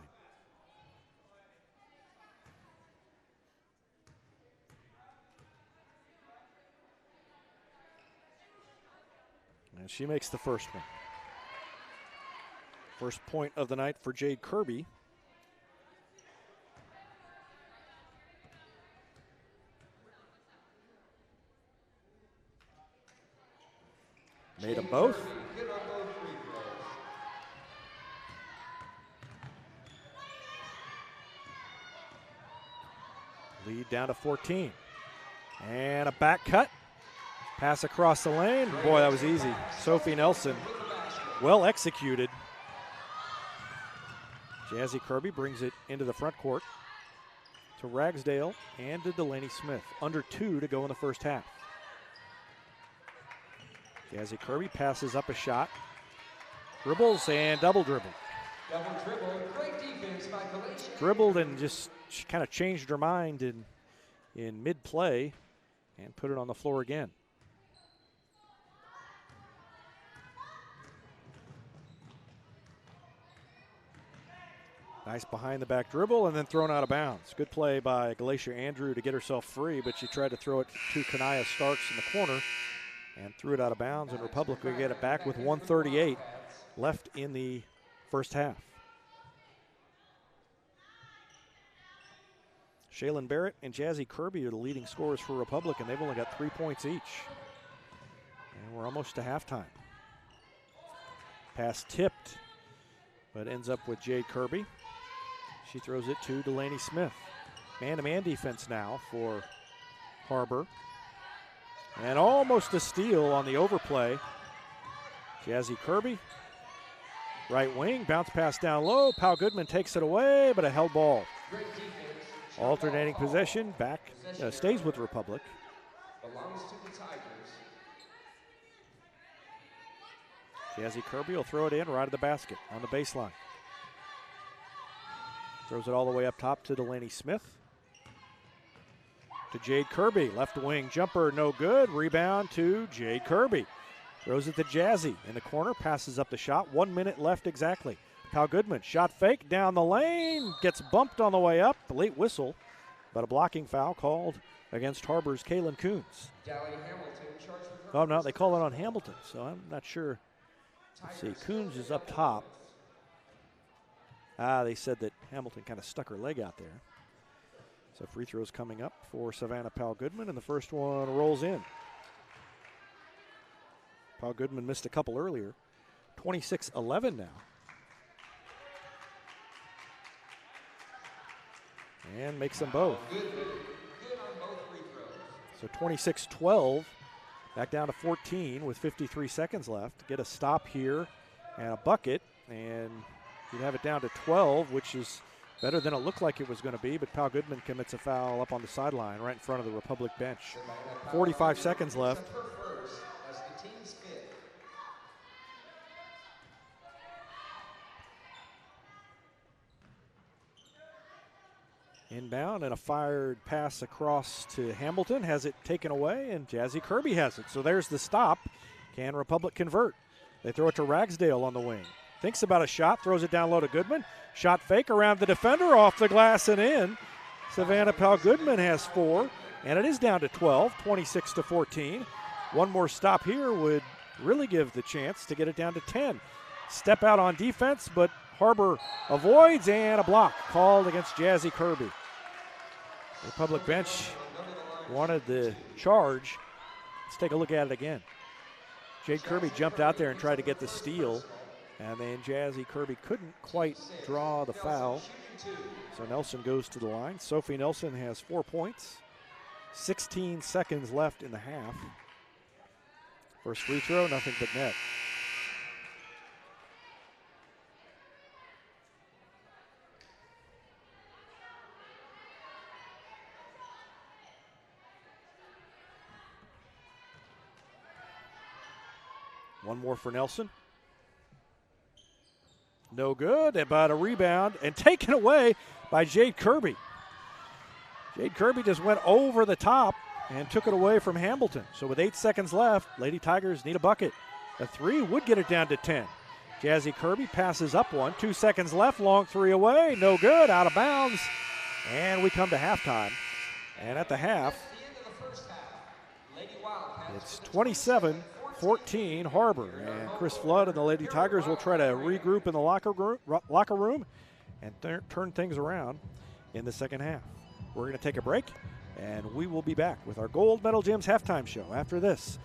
And she makes the first one. First point of the night for Jade Kirby. Made them both. Lead down to 14. And a back cut. Pass across the lane. Boy, that was easy. Sophie Nelson, well executed. Jazzy Kirby brings it into the front court to Ragsdale and to Delaney Smith. Under 2 to go in the first half. Jazzy Kirby passes up a shot. Dribbles and double dribble. Double dribble, great defense by Galatia. Dribbled and just kind of changed her mind in mid-play and put it on the floor again. Nice behind-the-back dribble and then thrown out of bounds. Good play by Galatia Andrew to get herself free, but she tried to throw it to Kanaya Starks in the corner and threw it out of bounds, and Republic will get it back with 1:38 left in the first half. Shaylin Barrett and Jazzy Kirby are the leading scorers for Republic, and they've only got 3 points each. And we're almost to halftime. Pass tipped, but ends up with Jade Kirby. She throws it to Delaney Smith. Man-to-man defense now for Har-Ber. And almost a steal on the overplay. Jazzy Kirby, right wing, bounce pass down low. Pau Goodman takes it away, but a held ball. Alternating possession, back, stays with Republic. Belongs to the Tigers. Jazzy Kirby will throw it in right at the basket on the baseline. Throws it all the way up top to Delaney Smith. To Jade Kirby, left wing jumper, no good. Rebound to Jade Kirby. Throws it to Jazzy in the corner, passes up the shot. 1 minute left exactly. Pau Goodman, shot fake down the lane, gets bumped on the way up. Late whistle, but a blocking foul called against Har-Ber's Kaylin Coons. Oh, no, they call it on Hamilton, so I'm not sure. Let's see, Coons is up top. They said that Hamilton kind of stuck her leg out there. So free throws coming up for Savannah Pau Goodman, and the first one rolls in. Pau Goodman missed a couple earlier. 26-11 now. And makes them both. So 26-12, back down to 14 with 53 seconds left. Get a stop here and a bucket, and you'd have it down to 12, which is better than it looked like it was going to be, but Pau Goodman commits a foul up on the sideline right in front of the Republic bench. 45 seconds left. Inbound and a fired pass across to Hamilton. Has it taken away, and Jazzy Kirby has it. So there's the stop. Can Republic convert? They throw it to Ragsdale on the wing. Thinks about a shot, throws it down low to Goodman. Shot fake around the defender, off the glass and in. Savannah Pau Goodman has 4, and it is down to 12, 26-14. One more stop here would really give the chance to get it down to 10. Step out on defense, but Har-Ber avoids, and a block called against Jazzy Kirby. The Republic bench wanted the charge. Let's take a look at it again. Jade Kirby jumped out there and tried to get the steal, and then Jazzy Kirby couldn't quite draw the foul. So Nelson goes to the line. Sophie Nelson has 4 points. 16 seconds left in the half. First free throw, nothing but net. One more for Nelson. No good, about a rebound, and taken away by Jade Kirby. Jade Kirby just went over the top and took it away from Hamilton. So with 8 seconds left, Lady Tigers need a bucket. A three would get it down to 10. Jazzy Kirby passes up one. 2 seconds left, long three away, no good, out of bounds. And we come to halftime. And at the half, it's 27-14 Har-Ber. And Chris Flood and the Lady Tigers will try to regroup in the locker room and turn things around in the second half. We're going to take a break, and we will be back with our Gold Medal Gyms halftime show after this.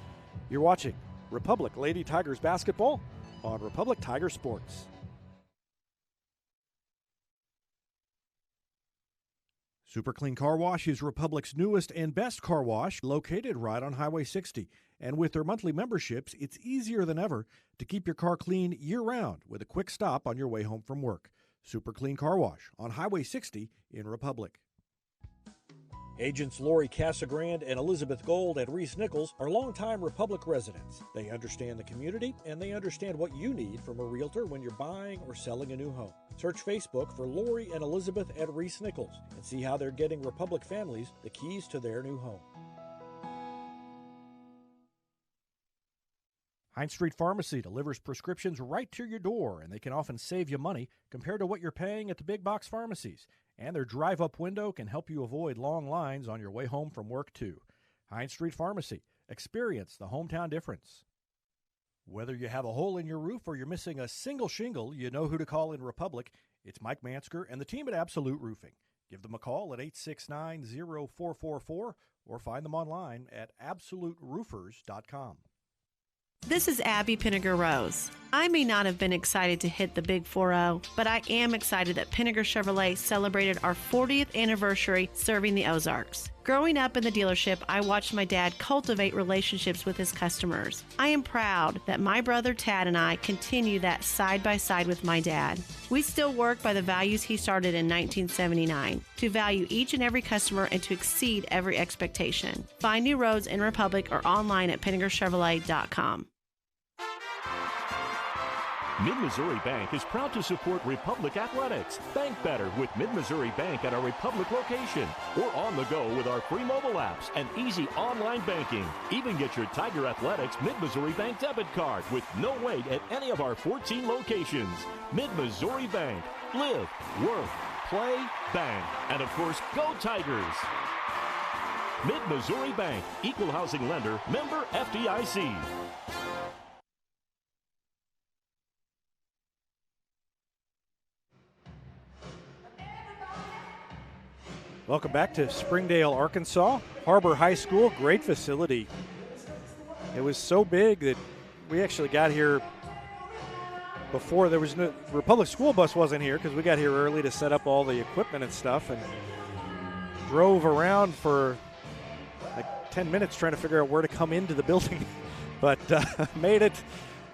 You're watching Republic Lady Tigers basketball on Republic Tiger Sports. Super Clean Car Wash is Republic's newest and best car wash, located right on Highway 60. And with their monthly memberships, it's easier than ever to keep your car clean year-round with a quick stop on your way home from work. Super Clean Car Wash on Highway 60 in Republic. Agents Lori Casagrande and Elizabeth Gold at Reese Nichols are longtime Republic residents. They understand the community and they understand what you need from a realtor when you're buying or selling a new home. Search Facebook for Lori and Elizabeth at Reese Nichols and see how they're getting Republic families the keys to their new home. Hines Street Pharmacy delivers prescriptions right to your door, and they can often save you money compared to what you're paying at the big box pharmacies. And their drive-up window can help you avoid long lines on your way home from work, too. Hines Street Pharmacy. Experience the hometown difference. Whether you have a hole in your roof or you're missing a single shingle, you know who to call in Republic. It's Mike Mansker and the team at Absolute Roofing. Give them a call at 869-0444 or find them online at absoluteroofers.com. This is Abby Pinniger Rose. I may not have been excited to hit the big 4-0, but I am excited that Pinniger Chevrolet celebrated our 40th anniversary serving the Ozarks. Growing up in the dealership, I watched my dad cultivate relationships with his customers. I am proud that my brother Tad and I continue that side by side with my dad. We still work by the values he started in 1979, to value each and every customer and to exceed every expectation. Find new roads in Republic or online at PinnigerChevrolet.com. Mid-Missouri Bank is proud to support Republic Athletics. Bank better with Mid-Missouri Bank at our Republic location or on the go with our free mobile apps and easy online banking. Even get your Tiger Athletics Mid-Missouri Bank debit card with no wait at any of our 14 locations. Mid-Missouri Bank. Live, work, play, bank. And of course, go Tigers! Mid-Missouri Bank. Equal housing lender. Member FDIC. Welcome back to Springdale, Arkansas. Har-Ber High School, great facility. It was so big that we actually got here before there was no Republic school bus wasn't here because we got here early to set up all the equipment and stuff and drove around for like 10 minutes trying to figure out where to come into the building, but made it.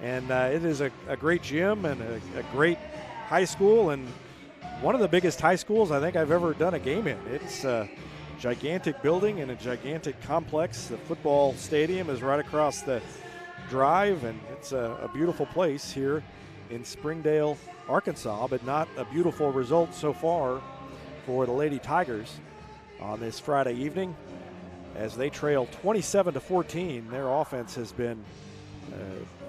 And it is a great gym and a great high school and one of the biggest high schools I think I've ever done a game in. It's a gigantic building and a gigantic complex. The football stadium is right across the drive, and it's a beautiful place here in Springdale, Arkansas, but not a beautiful result so far for the Lady Tigers on this Friday evening as they trail 27-14. Their offense has been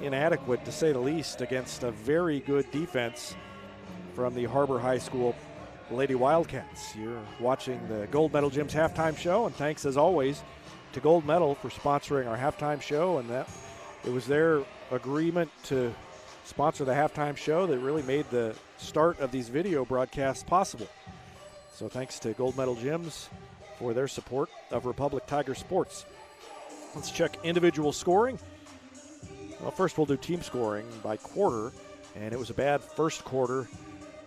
inadequate, to say the least, against a very good defense from the Har-Ber High School Lady Wildcats. You're watching the Gold Medal Gyms halftime show, and thanks as always to Gold Medal for sponsoring our halftime show, and that it was their agreement to sponsor the halftime show that really made the start of these video broadcasts possible. So thanks to Gold Medal Gyms for their support of Republic Tiger Sports. Let's check individual scoring. Well, first we'll do team scoring by quarter, and it was a bad first quarter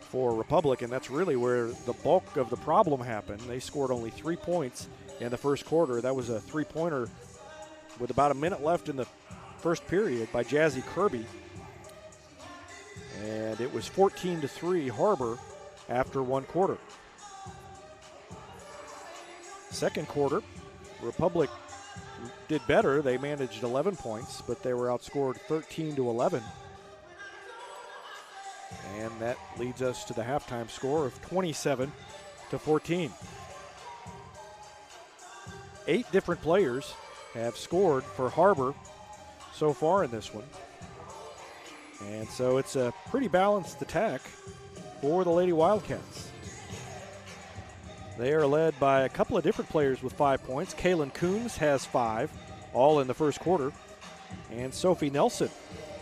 for Republic, and that's really where the bulk of the problem happened. They scored only 3 points in the first quarter. That was a three-pointer with about a minute left in the first period by Jazzy Kirby. And it was 14-3 Har-Ber after one quarter. Second quarter, Republic did better. They managed 11 points, but they were outscored 13-11. And that leads us to the halftime score of 27-14. 8 different players have scored for Har-Ber so far in this one. And so it's a pretty balanced attack for the Lady Wildcats. They are led by a couple of different players with 5 points. Kaylin Coons has 5, all in the first quarter. And Sophie Nelson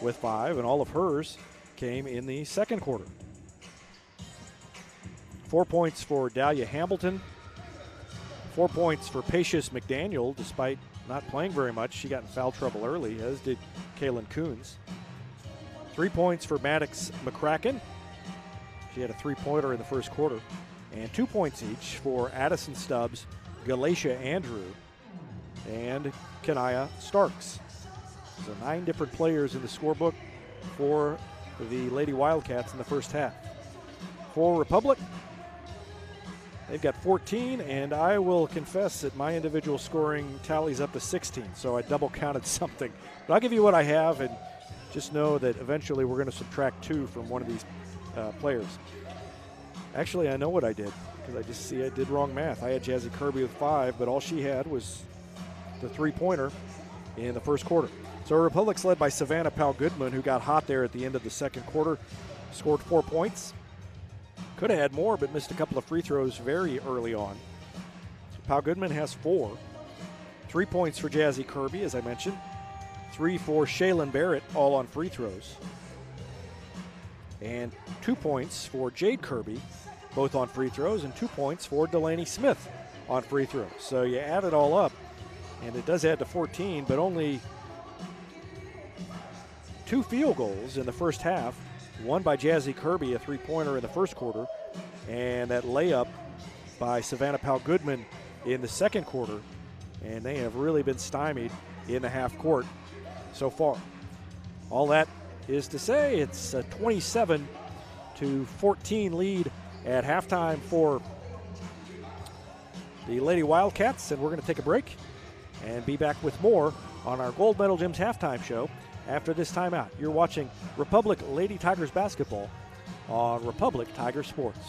with 5, and all of hers came in the second quarter. 4 points for Dahlia Hamilton. 4 points for Patience McDaniel, despite not playing very much. She got in foul trouble early, as did Kaylin Coons. 3 points for Maddox McCracken. She had a 3-pointer in the first quarter. And 2 points each for Addison Stubbs, Galatia Andrew, and Kanaya Starks. So 9 different players in the scorebook for the Lady Wildcats in the first half. For Republic, they've got 14, and I will confess that my individual scoring tallies up to 16, so I double counted something. But I'll give you what I have, and just know that eventually we're going to subtract 2 from one of these players. Actually, I know what I did, because I just see I did wrong math. I had Jazzy Kirby with 5, but all she had was the 3-pointer in the first quarter. So Republic's led by Savannah Powell-Goodman, who got hot there at the end of the second quarter, scored 4 points. Could have had more, but missed a couple of free throws very early on. So Powell-Goodman has 4. 3 points for Jazzy Kirby, as I mentioned. 3 for Shaylin Barrett, all on free throws. And 2 points for Jade Kirby, both on free throws, and 2 points for Delaney Smith on free throws. So you add it all up, and it does add to 14, but only 2 field goals in the first half. One by Jazzy Kirby, a 3-pointer in the first quarter, and that layup by Savannah Powell-Goodman in the second quarter. And they have really been stymied in the half court so far. All that is to say it's a 27-14 lead at halftime for the Lady Wildcats, and we're going to take a break and be back with more on our Gold Medal Gyms halftime show after this timeout. You're watching Republic Lady Tigers basketball on Republic Tiger Sports.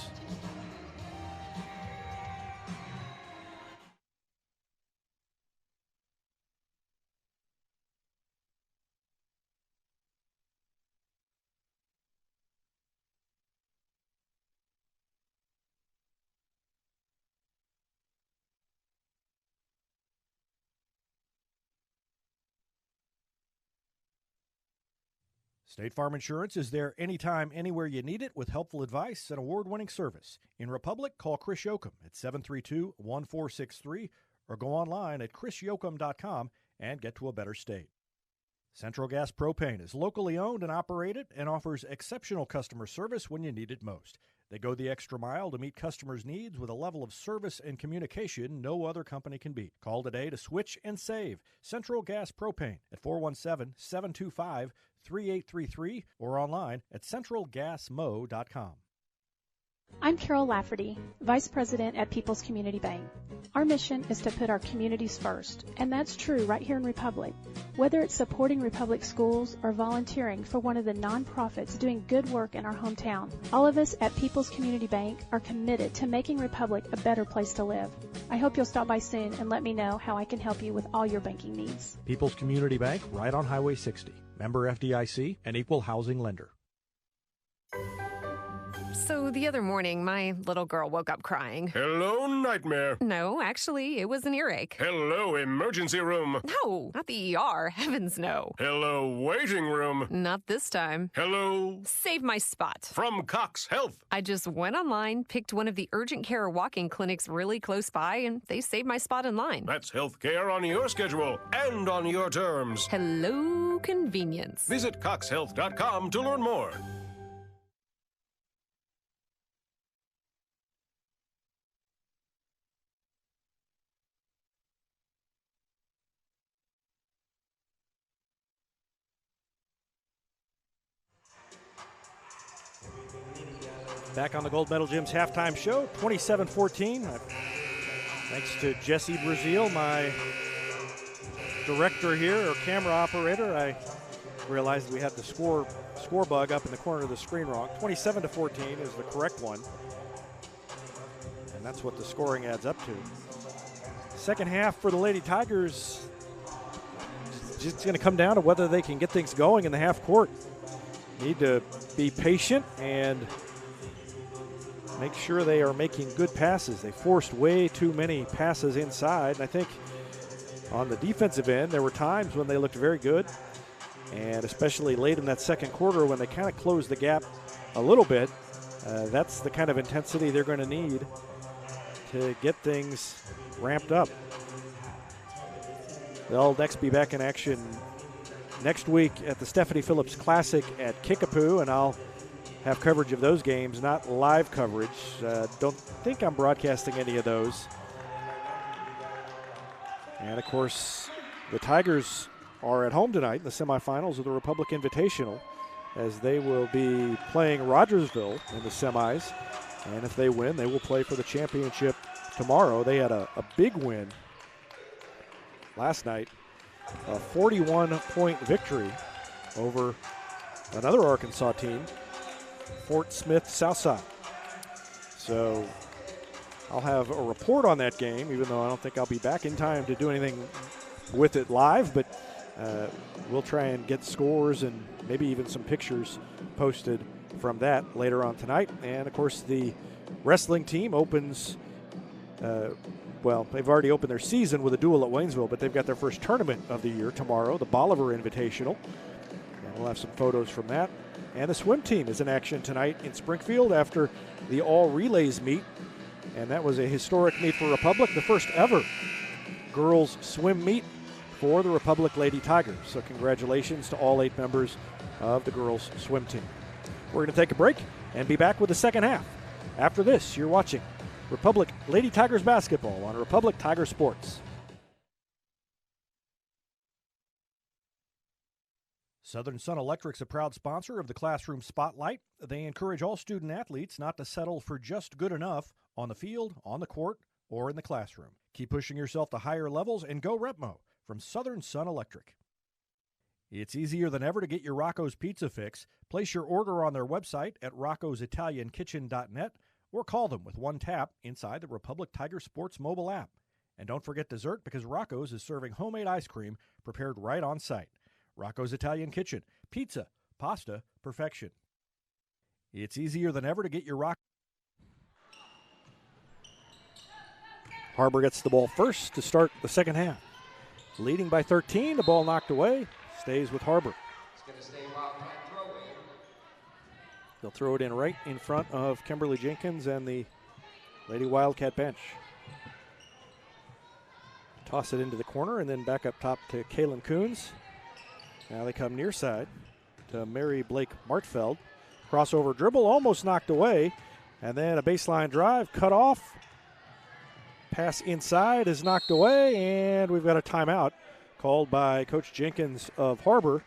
State Farm Insurance is there anytime, anywhere you need it with helpful advice and award-winning service. In Republic, call Chris Yoakum at 732-1463 or go online at chrisyoakum.com and get to a better state. Central Gas Propane is locally owned and operated and offers exceptional customer service when you need it most. They go the extra mile to meet customers' needs with a level of service and communication no other company can beat. Call today to switch and save. Central Gas Propane at 417-725-3833 or online at centralgasmo.com. I'm Carol Lafferty, Vice President at People's Community Bank. Our mission is to put our communities first, and that's true right here in Republic. Whether it's supporting Republic schools or volunteering for one of the nonprofits doing good work in our hometown, all of us at People's Community Bank are committed to making Republic a better place to live. I hope you'll stop by soon and let me know how I can help you with all your banking needs. People's Community Bank, right on Highway 60. Member FDIC, an equal housing lender. So the other morning, my little girl woke up crying. Hello, nightmare. No, actually, it was an earache. Hello, emergency room. No, not the ER. Heavens, no. Hello, waiting room. Not this time. Hello. Save my spot. From Cox Health. I just went online, picked one of the urgent care walk-in clinics really close by, and they saved my spot in line. That's health care on your schedule and on your terms. Hello, convenience. Visit coxhealth.com to learn more. Back on the Gold Medal Gyms halftime show, 27-14. Thanks to Jesse Brazil, my director here, or camera operator, I realized we had the score bug up in the corner of the screen wrong. 27-14 is the correct one. And that's what the scoring adds up to. Second half for the Lady Tigers, just going to come down to whether they can get things going in the half court. Need to be patient and make sure they are making good passes. They forced way too many passes inside. And I think on the defensive end, there were times when they looked very good, and especially late in that second quarter when they kind of closed the gap a little bit. That's the kind of intensity they're going to need to get things ramped up. They'll next be back in action next week at the Stephanie Phillips Classic at Kickapoo, and I'll have coverage of those games, not live coverage. Don't think I'm broadcasting any of those. And, of course, the Tigers are at home tonight in the semifinals of the Republic Invitational, as they will be playing Rogersville in the semis. And if they win, they will play for the championship tomorrow. They had a big win last night, a 41-point victory over another Arkansas team, Fort Smith Southside. So I'll have a report on that game, even though I don't think I'll be back in time to do anything with it live, but we'll try and get scores and maybe even some pictures posted from that later on tonight. And, of course, the wrestling team opens, they've already opened their season with a duel at Waynesville, but they've got their first tournament of the year tomorrow, the Bolivar Invitational. And we'll have some photos from that. And the swim team is in action tonight in Springfield after the all-relays meet. And that was a historic meet for Republic, the first ever girls swim meet for the Republic Lady Tigers. So congratulations to all 8 members of the girls swim team. We're going to take a break and be back with the second half. After this, you're watching Republic Lady Tigers basketball on Republic Tiger Sports. Southern Sun Electric's a proud sponsor of the Classroom Spotlight. They encourage all student athletes not to settle for just good enough on the field, on the court, or in the classroom. Keep pushing yourself to higher levels and go Repmo from Southern Sun Electric. It's easier than ever to get your Rocco's Pizza fix. Place your order on their website at roccositaliankitchen.net or call them with one tap inside the Republic Tiger Sports mobile app. And don't forget dessert, because Rocco's is serving homemade ice cream prepared right on site. Rocco's Italian Kitchen. Pizza, pasta, perfection. It's easier than ever to get your Har-Ber gets the ball first to start the second half. Leading by 13, the ball knocked away. Stays with Har-Ber. They'll throw it in right in front of Kimberly Jenkins and the Lady Wildcat bench. Toss it into the corner and then back up top to Kaylin Coons. Now they come near side to Mary Blake Martfeld. Crossover dribble, almost knocked away. And then a baseline drive, cut off. Pass inside is knocked away, and we've got a timeout called by Coach Jenkins of Har-Ber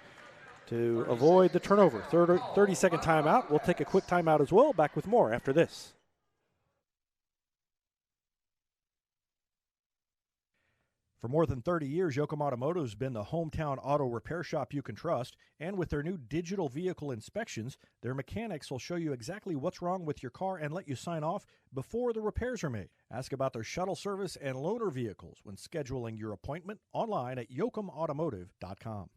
to avoid the turnover. 30-second timeout. We'll take a quick timeout as well. Back with more after this. For more than 30 years, Yoakum Automotive has been the hometown auto repair shop you can trust. And with their new digital vehicle inspections, their mechanics will show you exactly what's wrong with your car and let you sign off before the repairs are made. Ask about their shuttle service and loaner vehicles when scheduling your appointment online at yoakumautomotive.com.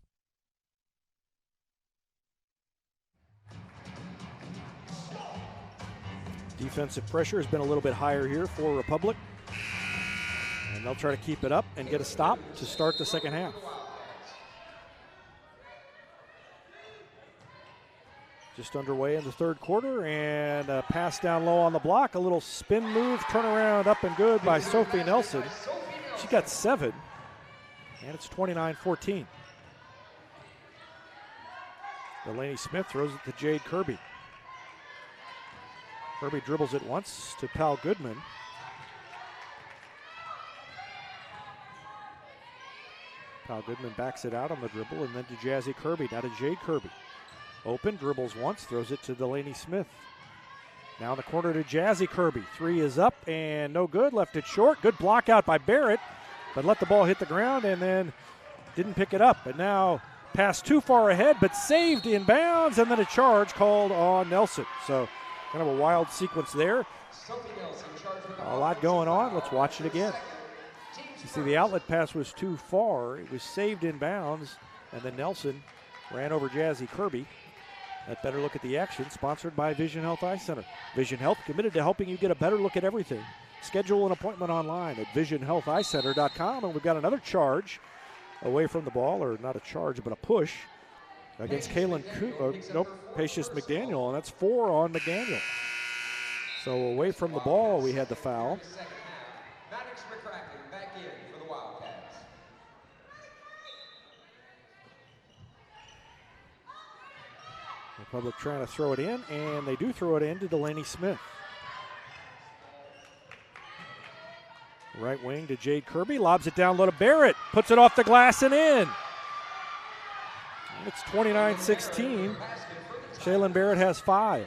Defensive pressure has been a little bit higher here for Republic. And they'll try to keep it up and get a stop to start the second half. Just underway in the third quarter, and a pass down low on the block. A little spin move, turnaround up and good by Sophie Nelson. She got 7, and it's 29-14. Delaney Smith throws it to Jade Kirby. Kirby dribbles it once to Pal Goodman. Pal Goodman backs it out on the dribble, and then to Jazzy Kirby. Now to Jade Kirby. Open, dribbles once, throws it to Delaney Smith. Now in the corner to Jazzy Kirby. 3 is up and no good. Left it short. Good block out by Barrett, but let the ball hit the ground, and then didn't pick it up, and now pass too far ahead, but saved in bounds, and then a charge called on Nelson. So kind of a wild sequence there. A lot going on. Let's watch it again. You see the outlet pass was too far. It was saved in bounds, and then Nelson ran over Jazzy Kirby. A better look at the action, sponsored by Vision Health Eye Center. Vision Health, committed to helping you get a better look at everything. Schedule an appointment online at visionhealtheyecenter.com, and we've got another charge away from the ball, or not a charge, but a push against Pacious McDaniel, and that's 4 on McDaniel. So away from the ball, we had the foul. Republic trying to throw it in, and they do throw it in to Delaney Smith. Right wing to Jade Kirby, lobs it down low to Barrett, puts it off the glass and in. And it's 29-16. Shaylin Barrett has 5.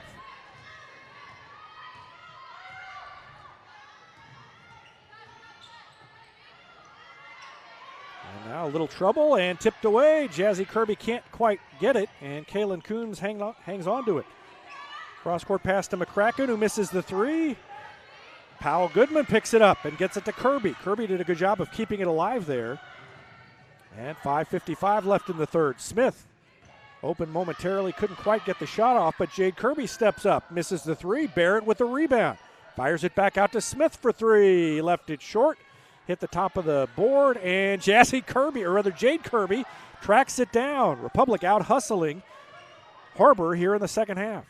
And now a little trouble and tipped away. Jazzy Kirby can't quite get it, and Kaylin Coons hangs on to it. Cross-court pass to McCracken, who misses the 3. Powell Goodman picks it up and gets it to Kirby. Kirby did a good job of keeping it alive there. And 5:55 left in the third. Smith open momentarily, couldn't quite get the shot off, but Jade Kirby steps up, misses the 3. Barrett with the rebound. Fires it back out to Smith for 3. Left it short, hit the top of the board, and Jade Kirby tracks it down. Republic out hustling Har-Ber here in the second half.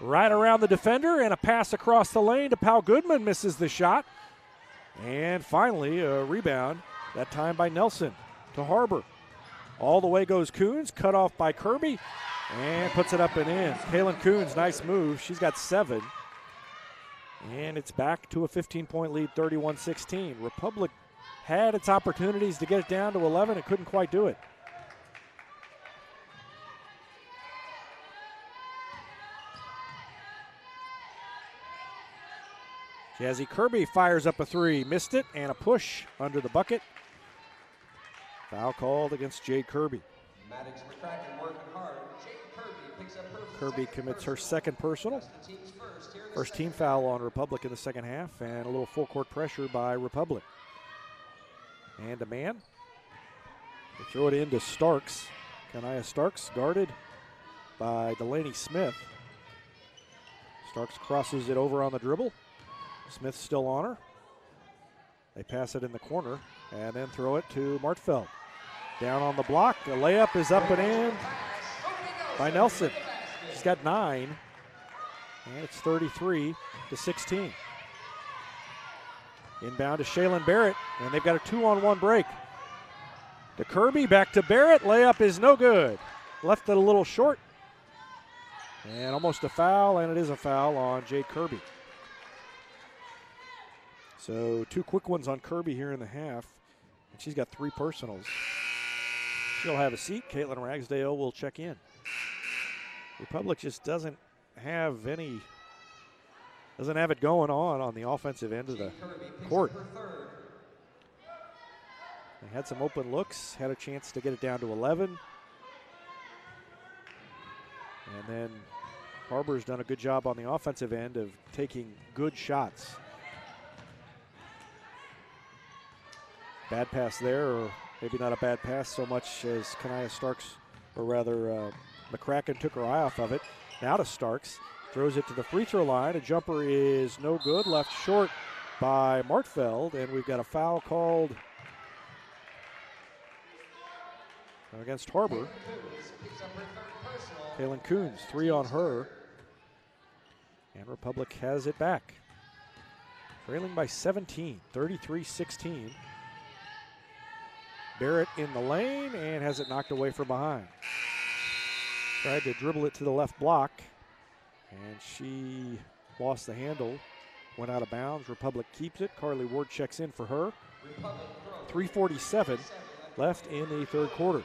Right around the defender, and a pass across the lane to Powell Goodman, misses the shot. And finally, a rebound, that time by Nelson to Har-Ber. All the way goes Coons, cut off by Kirby, and puts it up and in. Kaylin Coons, nice move. She's got 7. And it's back to a 15-point lead, 31-16. Republic had its opportunities to get it down to 11 and couldn't quite do it. Jazzy Kirby fires up a 3, missed it, and a push under the bucket. Foul called against Jade Kirby. Kirby commits her second personal. First team foul on Republic in the second half, and a little full court pressure by Republic. And a man. They throw it into Starks. Kanaya Starks guarded by Delaney Smith. Starks crosses it over on the dribble. Smith still on her. They pass it in the corner and then throw it to Martfeld. Down on the block. A layup is up and in by Nelson. She's got 9. And it's 33-16. Inbound to Shaylin Barrett, and they've got a 2-on-1 break. To Kirby, back to Barrett. Layup is no good. Left it a little short. And almost a foul, and it is a foul on Jade Kirby. So 2 quick ones on Kirby here in the half, and she's got 3 personals. She'll have a seat. Caitlin Ragsdale will check in. Republic just doesn't have it going on the offensive end of the court. They had some open looks, had a chance to get it down to 11. And then Har-Ber's done a good job on the offensive end of taking good shots. Bad pass there, or maybe not a bad pass so much as Kanaya Starks, or rather McCracken took her eye off of it. Now to Starks, throws it to the free throw line. A jumper is no good, left short by Martfeld, and we've got a foul called against Har-Ber. Kaylin Coons, 3 on her, and Republic has it back. Trailing by 17, 33-16. Barrett in the lane and has it knocked away from behind. Tried to dribble it to the left block, and she lost the handle, went out of bounds. Republic keeps it. Carly Ward checks in for her. 3:47 left in the third quarter.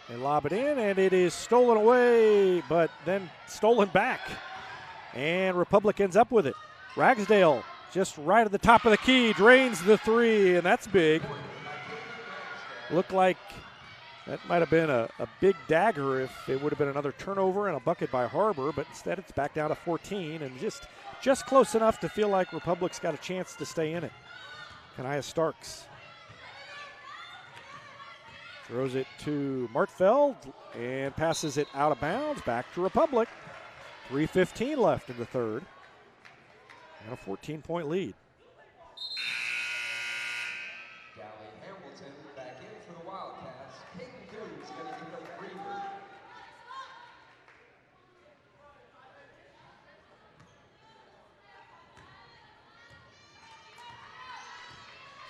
They lob it in, and it is stolen away, but then stolen back. And Republic ends up with it. Ragsdale just right at the top of the key, drains the three, and that's big. Looked like that might have been a big dagger if it would have been another turnover and a bucket by Har-Ber, but instead it's back down to 14 and just close enough to feel like Republic's got a chance to stay in it. Kanaya Starks throws it to Martfeld and passes it out of bounds, back to Republic. 3:15 left in the third, and a 14-point lead. Hamilton back in for the Wildcats. Peyton Coombs going to give up Greenwood.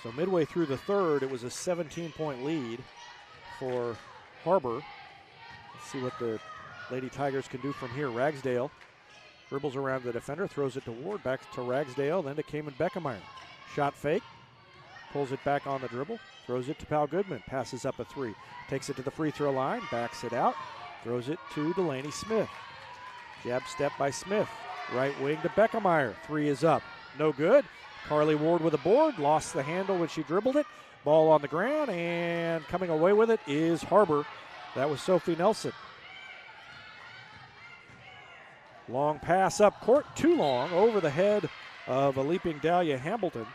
So midway through the third, it was a 17-point lead for Har-Ber. Let's see what the Lady Tigers can do from here. Ragsdale dribbles around the defender, throws it to Ward, back to Ragsdale, then to Kamen Beckemeyer. Shot fake, pulls it back on the dribble, throws it to Pal Goodman, passes up a three, takes it to the free throw line, backs it out, throws it to Delaney Smith. Jab step by Smith, right wing to Beckemeyer. Three is up, no good. Carly Ward with a board, lost the handle when she dribbled it. Ball on the ground, and coming away with it is Har-Ber. That was Sophie Nelson. Long pass up court, too long, over the head of a leaping Dahlia Hamilton,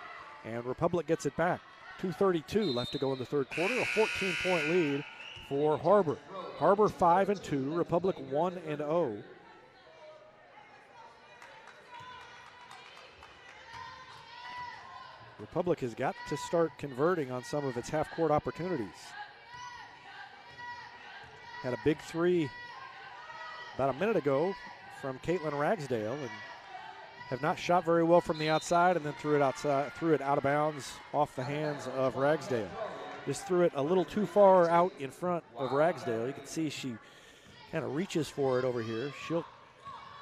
and Republic gets it back. 2:32 left to go in the third quarter, a 14-point lead for Har-Ber. Har-Ber 5-2, Republic 1-0. Republic has got to start converting on some of its half-court opportunities. Had a big three about a minute ago from Caitlin Ragsdale, and have not shot very well from the outside, and then threw it out of bounds off the hands of Ragsdale. Just threw it a little too far out in front of Ragsdale. You can see she kind of reaches for it over here. She'll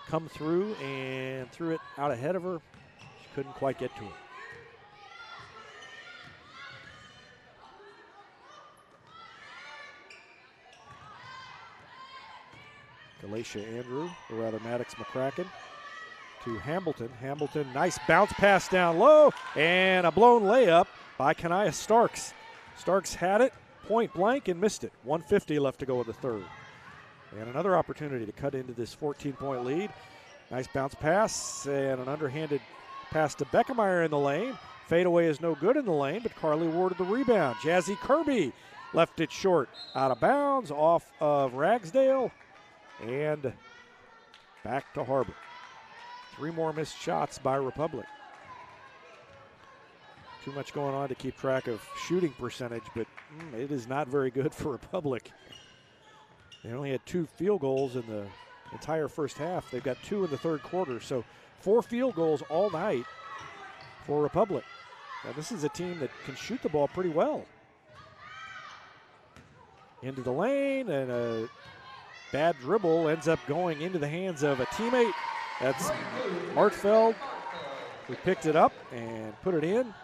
come through and threw it out ahead of her. She couldn't quite get to it. Galatia Andrew, or rather Maddox McCracken, to Hamilton. Hamilton, nice bounce pass down low, and a blown layup by Kanaya Starks. Starks had it point blank and missed it. 1:50 left to go in the third. And another opportunity to cut into this 14-point lead. Nice bounce pass and an underhanded pass to Beckemeyer in the lane. Fadeaway is no good in the lane, but Carly Ward the rebound. Jazzy Kirby left it short, out of bounds, off of Ragsdale. And back to Har-Ber. Three more missed shots by Republic. Too much going on to keep track of shooting percentage, but it is not very good for Republic. They only had 2 field goals in the entire first half. They've got 2 in the third quarter, so 4 field goals all night for Republic. Now, this is a team that can shoot the ball pretty well. Into the lane, and a bad dribble ends up going into the hands of a teammate. That's Martfeld, who picked it up and put it in.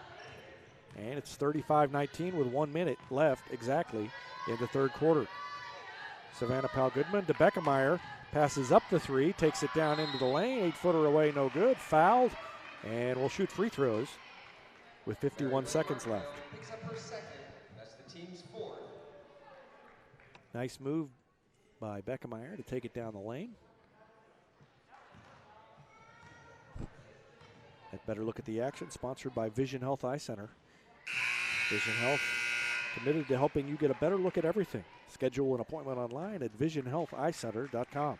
And it's 35-19 with 1 minute left exactly in the third quarter. Savannah Pal-Goodman to Beckemeyer, passes up the three, takes it down into the lane, 8-footer away, no good, fouled, and will shoot free throws with 51 seconds left. Picks up her second. That's the team's fourth. Nice move by Beckemeyer to take it down the lane. Had better look at the action, sponsored by Vision Health Eye Center. Vision Health, committed to helping you get a better look at everything. Schedule an appointment online at visionhealtheyecenter.com.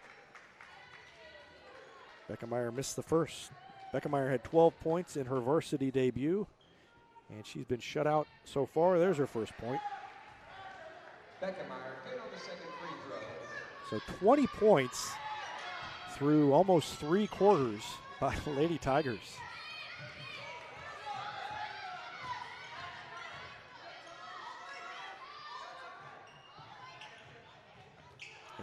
Beckemeyer missed the first. Beckemeyer had 12 points in her varsity debut, and she's been shut out so far. There's her first point. Beckemeyer, good on the second free throw. So 20 points through almost 3 quarters by the Lady Tigers.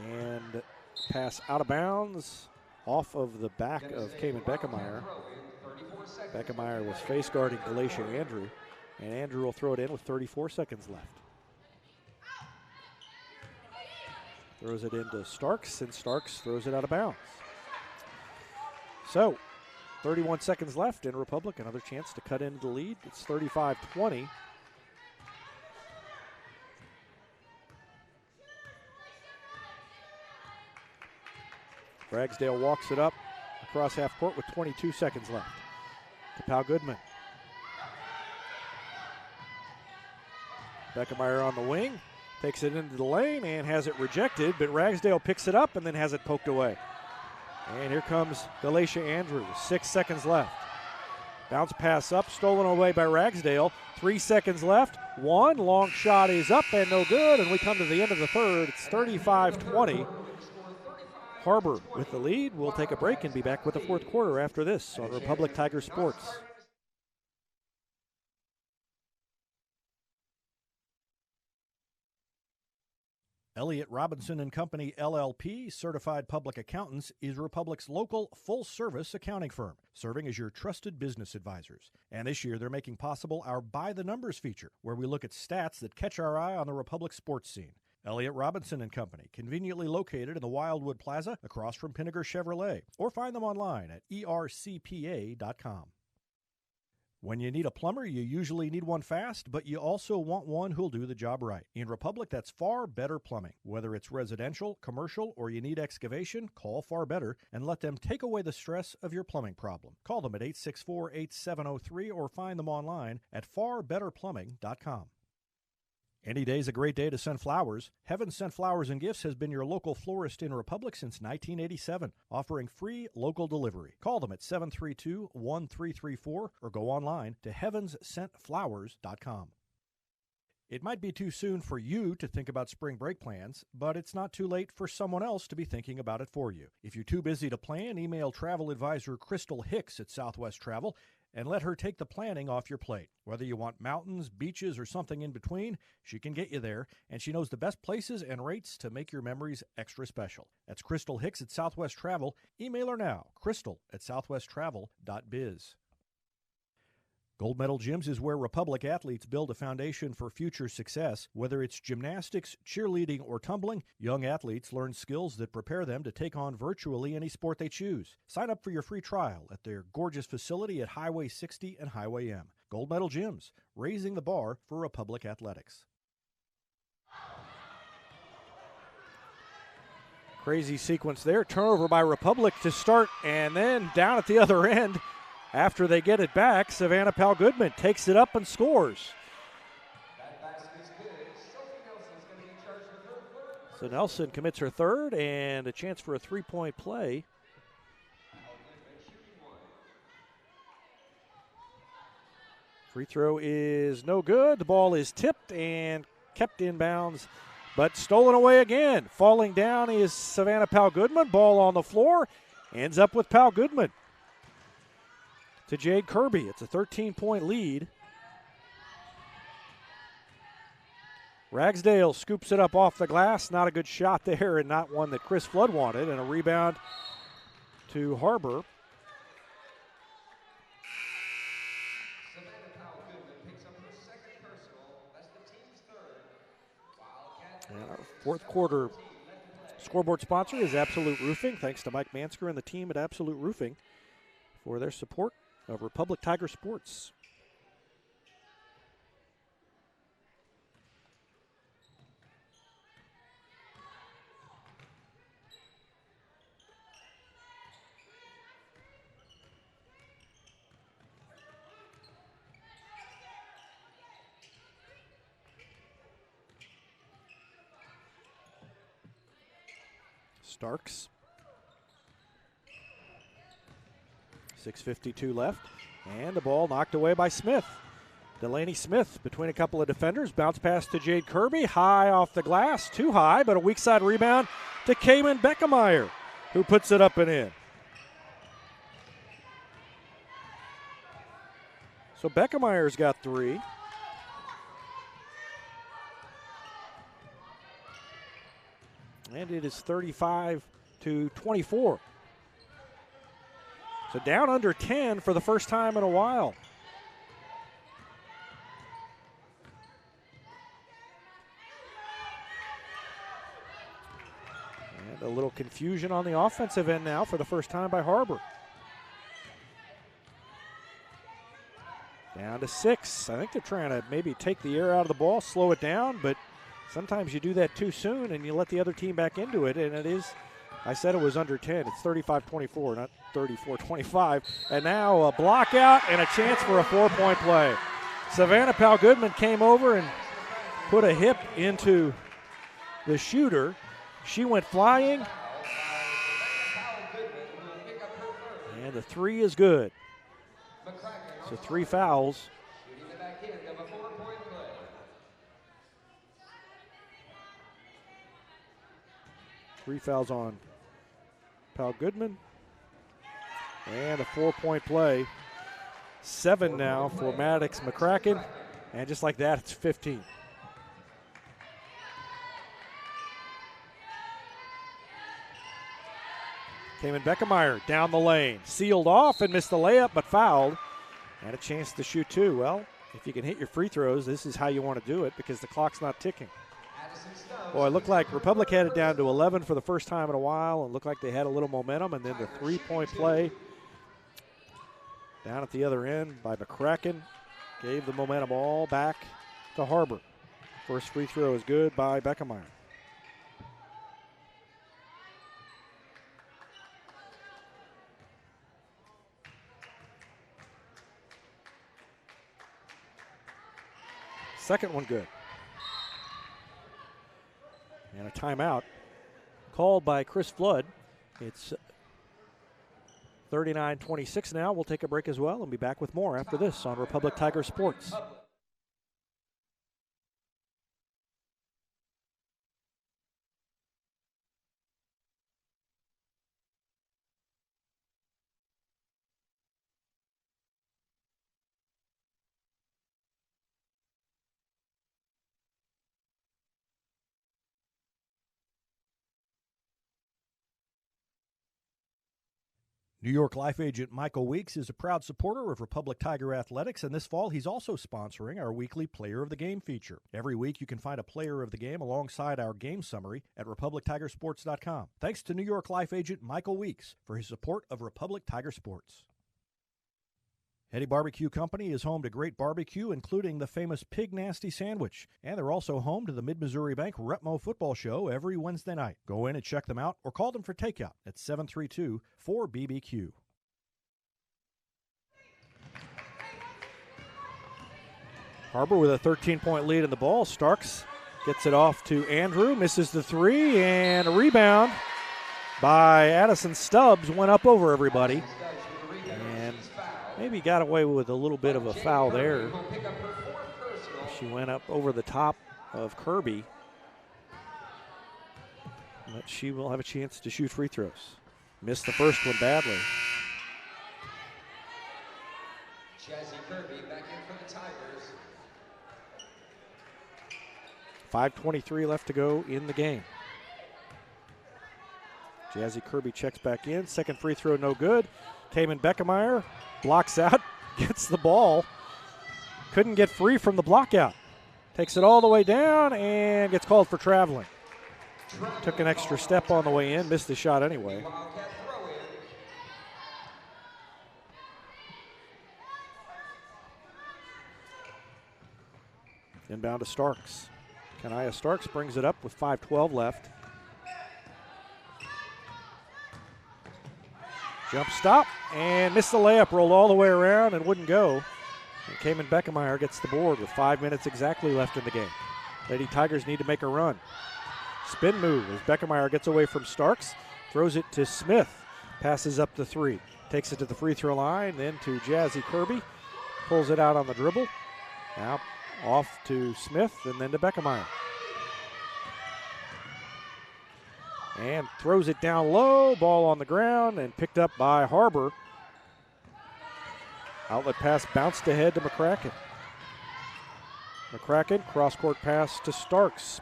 And pass out of bounds off of the back of Kamen Beckemeyer. Beckemeyer was face guarding Galatia Andrew, and Andrew will throw it in with 34 seconds left. Throws it into Starks, and Starks throws it out of bounds. So, 31 seconds left in Republic. Another chance to cut into the lead. It's 35-20. Ragsdale walks it up across half court with 22 seconds left. To Pal Goodman. Beckemeyer on the wing. Takes it into the lane and has it rejected, but Ragsdale picks it up and then has it poked away. And here comes Galatia Andrews, 6 seconds left. Bounce pass up, stolen away by Ragsdale. 3 seconds left. One long shot is up and no good, and we come to the end of the third. It's 35-20. Har-Ber with the lead. We'll take a break and be back with the fourth quarter after this on Republic Tiger Sports. Elliott Robinson and Company, LLP, Certified Public Accountants, is Republic's local full-service accounting firm, serving as your trusted business advisors. And this year, they're making possible our By the Numbers feature, where we look at stats that catch our eye on the Republic sports scene. Elliott Robinson and Company, conveniently located in the Wildwood Plaza across from Pinnaker Chevrolet, or find them online at ercpa.com. When you need a plumber, you usually need one fast, but you also want one who'll do the job right. In Republic, that's Far Better Plumbing. Whether it's residential, commercial, or you need excavation, call Far Better and let them take away the stress of your plumbing problem. Call them at 864-8703 or find them online at farbetterplumbing.com. Any day's a great day to send flowers. Heaven Sent Flowers and Gifts has been your local florist in Republic since 1987, offering free local delivery. Call them at 732-1334 or go online to heavenssentflowers.com. It might be too soon for you to think about spring break plans, but it's not too late for someone else to be thinking about it for you. If you're too busy to plan, email travel advisor Crystal Hicks at Southwest Travel and let her take the planning off your plate. Whether you want mountains, beaches, or something in between, she can get you there, and she knows the best places and rates to make your memories extra special. That's Crystal Hicks at Southwest Travel. Email her now, crystal@southwesttravel.biz. Gold Medal Gyms is where Republic athletes build a foundation for future success. Whether it's gymnastics, cheerleading, or tumbling, young athletes learn skills that prepare them to take on virtually any sport they choose. Sign up for your free trial at their gorgeous facility at Highway 60 and Highway M. Gold Medal Gyms, raising the bar for Republic athletics. Crazy sequence there. Turnover by Republic to start, and then down at the other end, after they get it back, Savannah Pal Goodman takes it up and scores. So Nelson commits her third and a chance for a three-point play. Free throw is no good. The ball is tipped and kept in bounds, but stolen away again. Falling down is Savannah Pal Goodman. Ball on the floor. Ends up with Pal Goodman. To Jade Kirby. It's a 13-point lead. Ragsdale scoops it up off the glass. Not a good shot there and not one that Chris Flood wanted. And a rebound to Har-Ber. And our fourth quarter scoreboard sponsor is Absolute Roofing. Thanks to Mike Mansker and the team at Absolute Roofing for their support of Republic Tiger Sports. Starks. 6:52 left, and the ball knocked away by Smith. Delaney Smith between a couple of defenders. Bounce pass to Jade Kirby, high off the glass, too high, but a weak side rebound to Cayman Beckemeyer, who puts it up and in. So Beckemeyer's got three. And it is 35-24. So down under 10 for the first time in a while. confusion on the offensive end now for the first time by Har-Ber. Down to 6. I think they're trying to maybe take the air out of the ball, slow it down, but sometimes you do that too soon and you let the other team back into it, and it is, I said it was under 10. It's 35-24, not 34-25. And now a block out and a chance for a 4-point play. Savannah Powell-Goodman came over and put a hip into the shooter. She went flying, and the 3 is good. So 3 fouls. 3 fouls on Powell-Goodman. And a 4-point play. 7 now for Maddox McCracken. And just like that, it's 15. Cayman Beckemeyer down the lane. Sealed off and missed the layup, but fouled. And a chance to shoot 2. Well, if you can hit your free throws, this is how you want to do it because the clock's not ticking. Well, it looked like Republic had it down to 11 for the first time in a while, and looked like they had a little momentum, and then the 3-point play down at the other end by McCracken gave the momentum all back to Har-Ber. First free throw is good by Beckemeyer. Second one good. And a timeout called by Chris Flood. It's 39-26 now. We'll take a break as well and be back with more after this on Republic Tiger Sports. New York Life agent Michael Weeks is a proud supporter of Republic Tiger Athletics, and this fall he's also sponsoring our weekly Player of the Game feature. Every week you can find a Player of the Game alongside our game summary at RepublicTigerSports.com. Thanks to New York Life agent Michael Weeks for his support of Republic Tiger Sports. Eddie Barbecue Company is home to great barbecue, including the famous Pig Nasty Sandwich. And they're also home to the Mid-Missouri Bank Repmo Football Show every Wednesday night. Go in and check them out or call them for takeout at 732-4BBQ. Har-Ber with a 13-point lead in the ball. Starks gets it off to Andrew, misses the 3, and a rebound by Addison Stubbs went up over everybody. And maybe got away with a little bit of a foul there. She went up over the top of Kirby. But she will have a chance to shoot free throws. Missed the first one badly. Jazzy Kirby back in for the Tigers. 5:23 left to go in the game. Jazzy Kirby checks back in. Second free throw no good. Cayman Beckemeyer blocks out, gets the ball. Couldn't get free from the block out. Takes it all the way down and gets called for traveling. Took an extra step on the way in, missed the shot anyway. Inbound to Starks. Kanaya Starks brings it up with 5:12 left. Jump stop and missed the layup, rolled all the way around and wouldn't go. And Cayman Beckemeyer gets the board with 5 minutes exactly left in the game. Lady Tigers need to make a run. Spin move as Beckemeyer gets away from Starks, throws it to Smith, passes up the 3, takes it to the free throw line, then to Jazzy Kirby, pulls it out on the dribble. Now off to Smith and then to Beckemeyer. And throws it down low, ball on the ground and picked up by Har-Ber. Outlet pass bounced ahead to McCracken. McCracken, cross-court pass to Starks.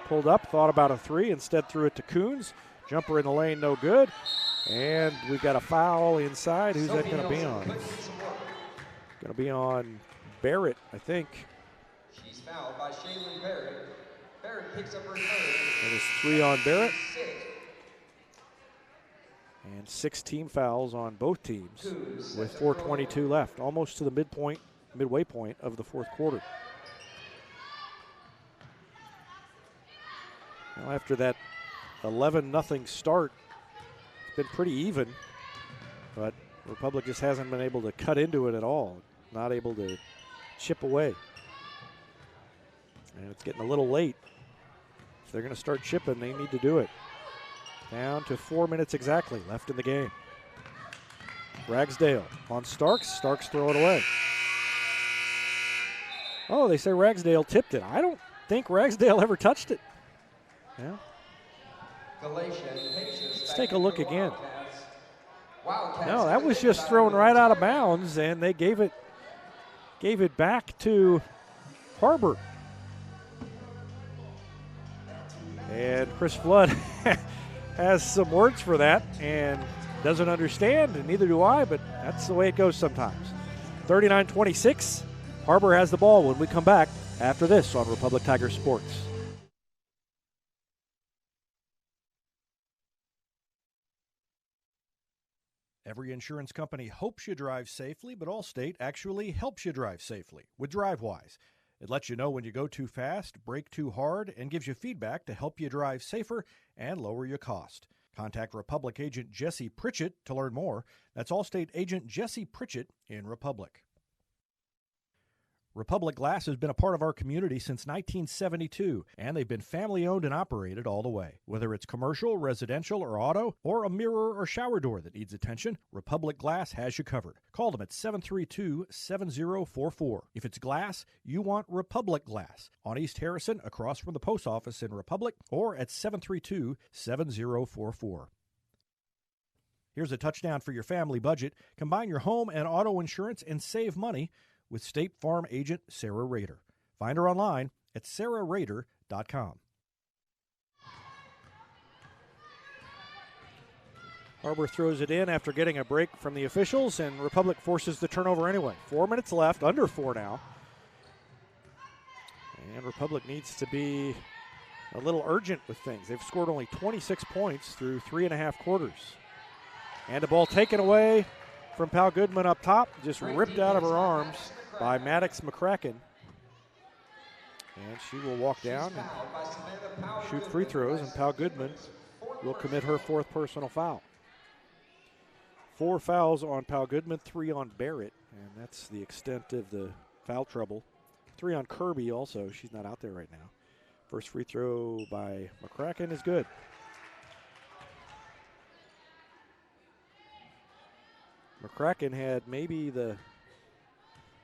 Pulled up, thought about a 3, instead threw it to Coons. Jumper in the lane, no good. And we've got a foul inside. Who's that going to be on? Going to be on Barrett, I think. She's fouled by Shaylin Barrett. Barrett picks up her third. That is 3 on Barrett. And 6 team fouls on both teams with 4:22 left, almost to the midway point of the fourth quarter. Now after that 11-0 start, it's been pretty even, but Republic just hasn't been able to cut into it at all, not able to chip away. And it's getting a little late. If they're going to start chipping, they need to do it. Down to 4 minutes exactly left in the game. Ragsdale on Starks. Starks throw it away. Oh, they say Ragsdale tipped it. I don't think Ragsdale ever touched it. Yeah. Let's take a look again. No, that was just thrown right out of bounds, and they gave it back to Har-Ber. And Chris Flood has some words for that and doesn't understand, and neither do I, but that's the way it goes sometimes. 39-26, Har-Ber has the ball when we come back after this on Republic Tiger Sports. Every insurance company hopes you drive safely, but Allstate actually helps you drive safely with DriveWise. It lets you know when you go too fast, brake too hard, and gives you feedback to help you drive safer and lower your cost. Contact Republic agent Jesse Pritchett to learn more. That's Allstate agent Jesse Pritchett in Republic. Republic Glass has been a part of our community since 1972, and they've been family-owned and operated all the way. Whether it's commercial, residential, or auto, or a mirror or shower door that needs attention, Republic Glass has you covered. Call them at 732-7044. If it's glass, you want Republic Glass on East Harrison, across from the post office in Republic, or at 732-7044. Here's a touchdown for your family budget. Combine your home and auto insurance and save money with State Farm agent Sarah Rader. Find her online at sarahrader.com. Har-Ber throws it in after getting a break from the officials, and Republic forces the turnover anyway. 4 minutes left, under 4 now. And Republic needs to be a little urgent with things. They've scored only 26 points through 3.5 quarters. And a ball taken away from Pal Goodman up top, just ripped out of her arms by Maddox McCracken. And she will walk down and shoot free throws, and Pal Goodman will commit her 4th personal foul. 4 fouls on Pal Goodman, 3 on Barrett, and that's the extent of the foul trouble. 3 on Kirby also. She's not out there right now. First free throw by McCracken is good. McCracken had maybe the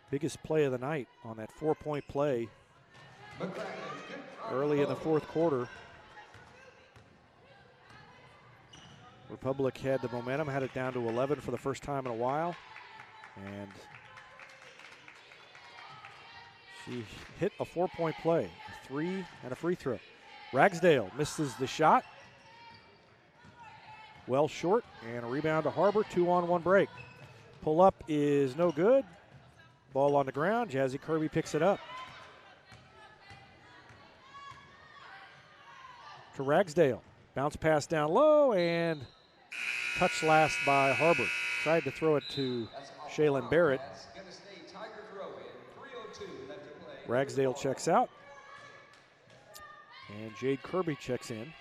biggest play of the night on that 4-point play early in the fourth quarter. Republic had the momentum, had it down to 11 for the first time in a while, and she hit a 4-point play, a 3 and a free throw. Ragsdale misses the shot, well short, and a rebound to Har-Ber, 2-on-1 break. Pull up is no good. Ball on the ground. Jazzy Kirby picks it up. To Ragsdale. Bounce pass down low and touch last by Har-Ber. Tried to throw it to Shaylin Barrett. Ragsdale checks out. And Jade Kirby checks in.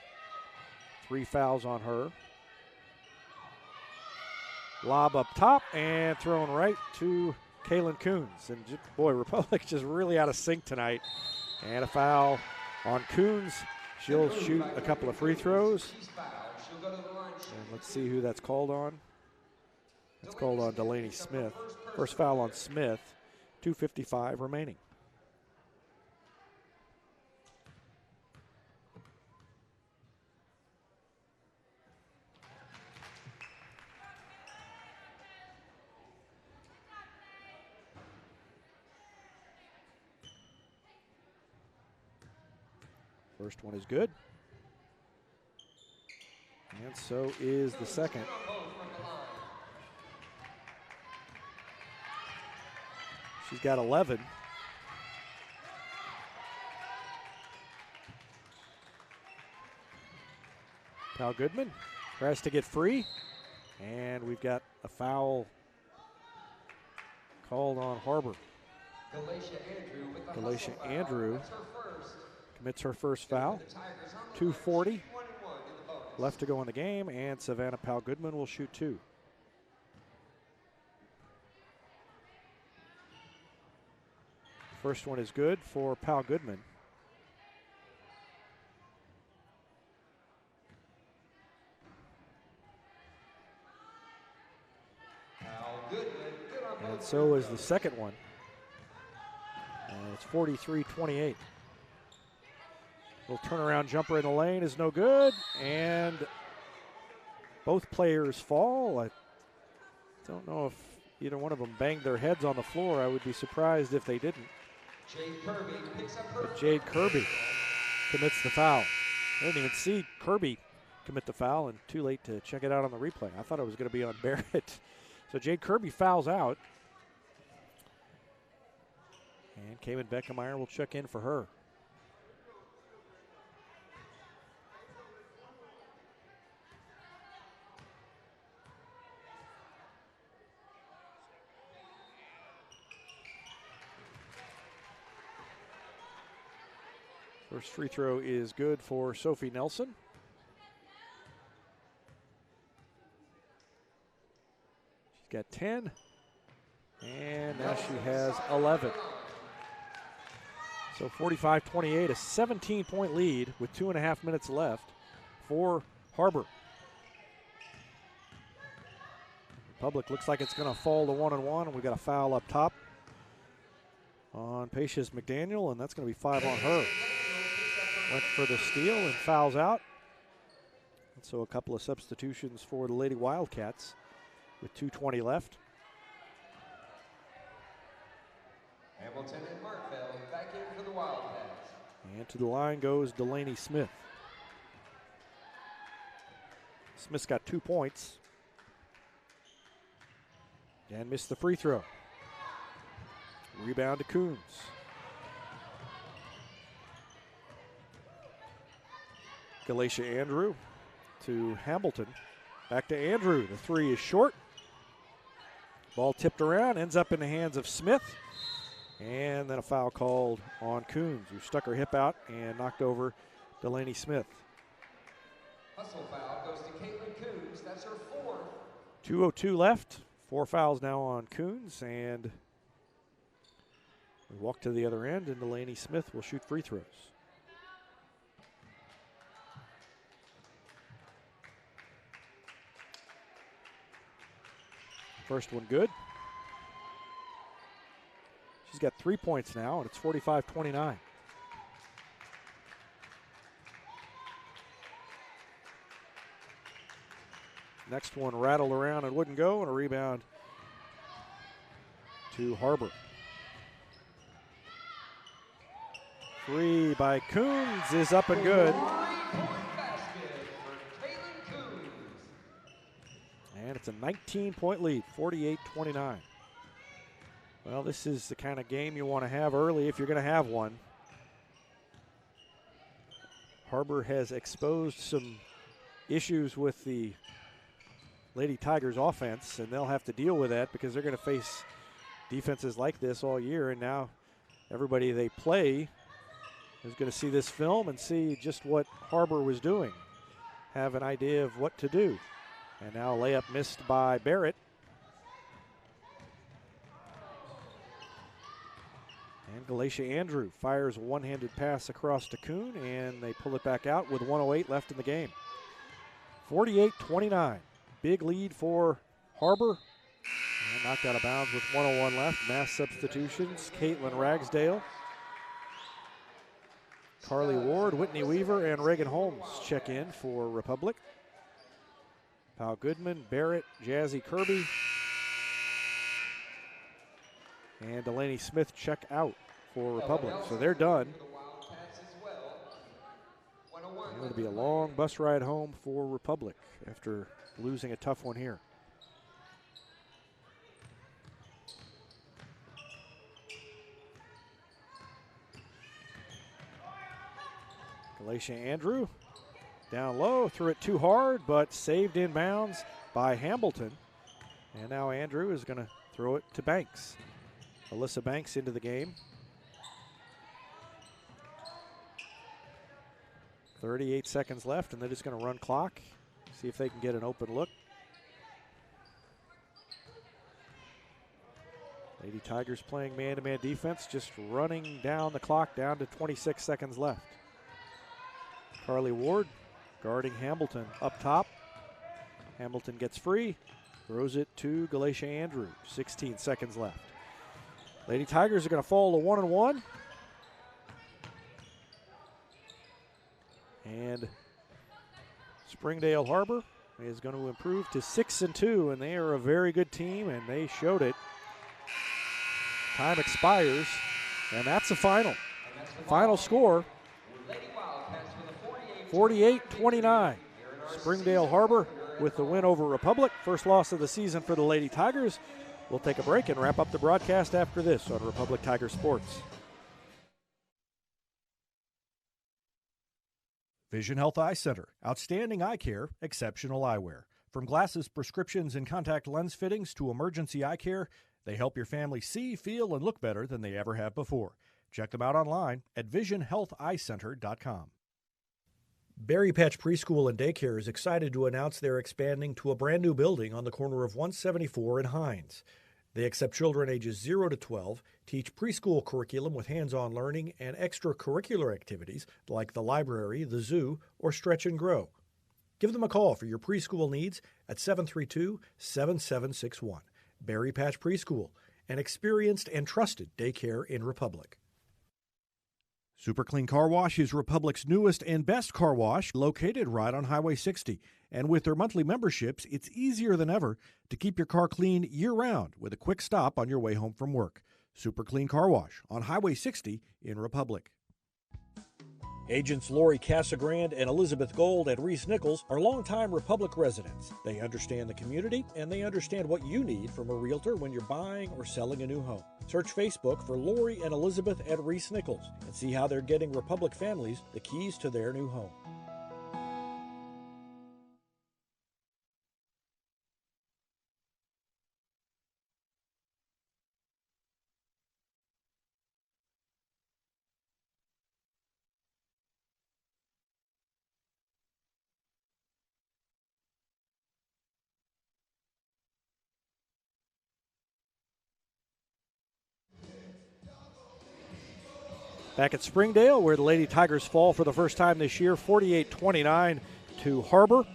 3 fouls on her. Lob up top and thrown right to Kaylin Coons. And boy, Republic just really out of sync tonight. And a foul on Coons. She'll shoot a couple of free throws. And let's see who that's called on. It's called on Delaney Smith. First foul on Smith. 2:55 remaining. First one is good. And so is the second. She's got 11. Pal Goodman tries to get free. And we've got a foul called on Har-Ber. Galatia Andrew commits her first foul. 2:40 left to go in the game, and Savannah Powell-Goodman will shoot 2. First one is good for Powell-Goodman. And so is the second one. And it's 43-28. Little turnaround jumper in the lane is no good, and both players fall. I don't know if either one of them banged their heads on the floor. I would be surprised if they didn't. But Jade Kirby commits the foul. I didn't even see Kirby commit the foul, and too late to check it out on the replay. I thought it was going to be on Barrett. So Jade Kirby fouls out. And Cayman Beckemeyer will check in for her. First free throw is good for Sophie Nelson. She's got 10, and now she has 11. So 45-28, a 17-point lead with 2.5 minutes left for Har-Ber. Republic looks like it's going to fall to 1-1, and we've got a foul up top on Patience McDaniel, and that's going to be 5 on her. Went for the steal and fouls out. And so a couple of substitutions for the Lady Wildcats with 2:20 left. Hamilton and Martville back in for the Wildcats. And to the line goes Delaney Smith. Smith's got 2 points. And missed the free throw. Rebound to Coons. Galatia Andrew to Hamilton. Back to Andrew. The 3 is short. Ball tipped around, ends up in the hands of Smith. And then a foul called on Coons, who stuck her hip out and knocked over Delaney Smith. Hustle foul goes to Caitlin Coons. That's her 4th. 2:02 left. 4 fouls now on Coons, and we walk to the other end, and Delaney Smith will shoot free throws. First one good. She's got 3 points now, and it's 45-29. Next one rattled around and wouldn't go, and a rebound to Har-Ber. 3 by Coons is up and good. And it's a 19-point lead, 48-29. Well, this is the kind of game you want to have early if you're going to have one. Har-Ber has exposed some issues with the Lady Tigers offense, and they'll have to deal with that because they're going to face defenses like this all year, and now everybody they play is going to see this film and see just what Har-Ber was doing, have an idea of what to do. And now layup missed by Barrett. And Galatia Andrew fires a one-handed pass across to Kuhn, and they pull it back out with 1:08 left in the game. 48-29. Big lead for Har-Ber. And knocked out of bounds with 1:01 left. Mass substitutions. Caitlin Ragsdale, Carly Ward, Whitney Weaver, and Reagan Holmes check in for Republic. Powell-Goodman, Barrett, Jazzy Kirby, and Delaney Smith check out for Republic. So they're done. It's going to be a long bus ride home for Republic after losing a tough one here. Galatia Andrew down low, threw it too hard, but saved in bounds by Hambleton. And now Andrew is going to throw it to Banks. Alyssa Banks into the game. 38 seconds left, and they're just going to run clock, see if they can get an open look. Lady Tigers playing man-to-man defense, just running down the clock down to 26 seconds left. Carly Ward guarding Hamilton up top. Hamilton gets free, throws it to Galatia Andrew, 16 seconds left. Lady Tigers are going to fall to 1-1. And Springdale Har-Ber is going to improve to 6-2, and they are a very good team, and they showed it. Time expires, and that's the final. Final score, 48-29. Springdale Har-Ber with the win over Republic. First loss of the season for the Lady Tigers. We'll take a break and wrap up the broadcast after this on Republic Tiger Sports. Vision Health Eye Center. Outstanding eye care, exceptional eyewear. From glasses, prescriptions, and contact lens fittings to emergency eye care, they help your family see, feel, and look better than they ever have before. Check them out online at visionhealtheyecenter.com. Berry Patch Preschool and Daycare is excited to announce they're expanding to a brand new building on the corner of 174 and Hines. They accept children ages 0 to 12, teach preschool curriculum with hands-on learning and extracurricular activities like the library, the zoo, or Stretch and Grow. Give them a call for your preschool needs at 732-7761. Berry Patch Preschool, an experienced and trusted daycare in Republic. Super Clean Car Wash is Republic's newest and best car wash, located right on Highway 60. And with their monthly memberships, it's easier than ever to keep your car clean year-round with a quick stop on your way home from work. Super Clean Car Wash on Highway 60 in Republic. Agents Lori Casagrande and Elizabeth Gold at Reese Nichols are longtime Republic residents. They understand the community and they understand what you need from a realtor when you're buying or selling a new home. Search Facebook for Lori and Elizabeth at Reese Nichols and see how they're getting Republic families the keys to their new home. Back at Springdale, where the Lady Tigers fall for the first time this year, 48-29 to Har-Ber.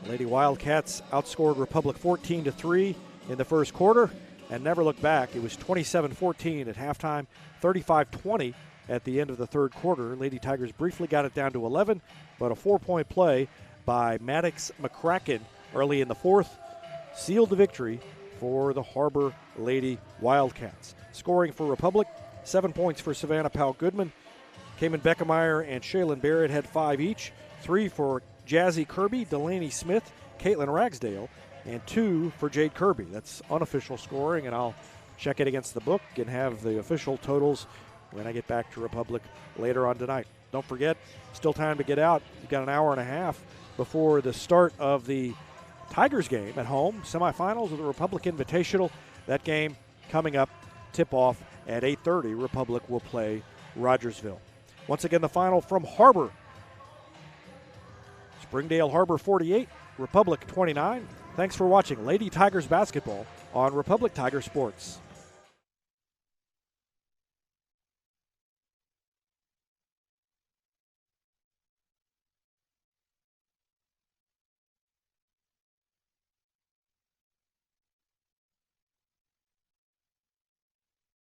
Lady Wildcats outscored Republic 14-3 in the first quarter and never looked back. It was 27-14 at halftime, 35-20 at the end of the third quarter. Lady Tigers briefly got it down to 11, but a 4-point play by Maddox McCracken early in the fourth sealed the victory for the Har-Ber Lady Wildcats. Scoring for Republic, 7 points for Savannah Powell-Goodman. Cayman Beckemeyer and Shaylin Barrett had 5 each. 3 for Jazzy Kirby, Delaney Smith, Caitlin Ragsdale, and 2 for Jade Kirby. That's unofficial scoring, and I'll check it against the book and have the official totals when I get back to Republic later on tonight. Don't forget, still time to get out. You've got an hour and a half before the start of the Tigers game at home, semifinals of the Republic Invitational. That game coming up, tip-off at 8:30. Republic will play Rogersville. Once again, the final from Har-Ber. Springdale Har-Ber 48, Republic 29. Thanks for watching Lady Tigers basketball on Republic Tiger Sports.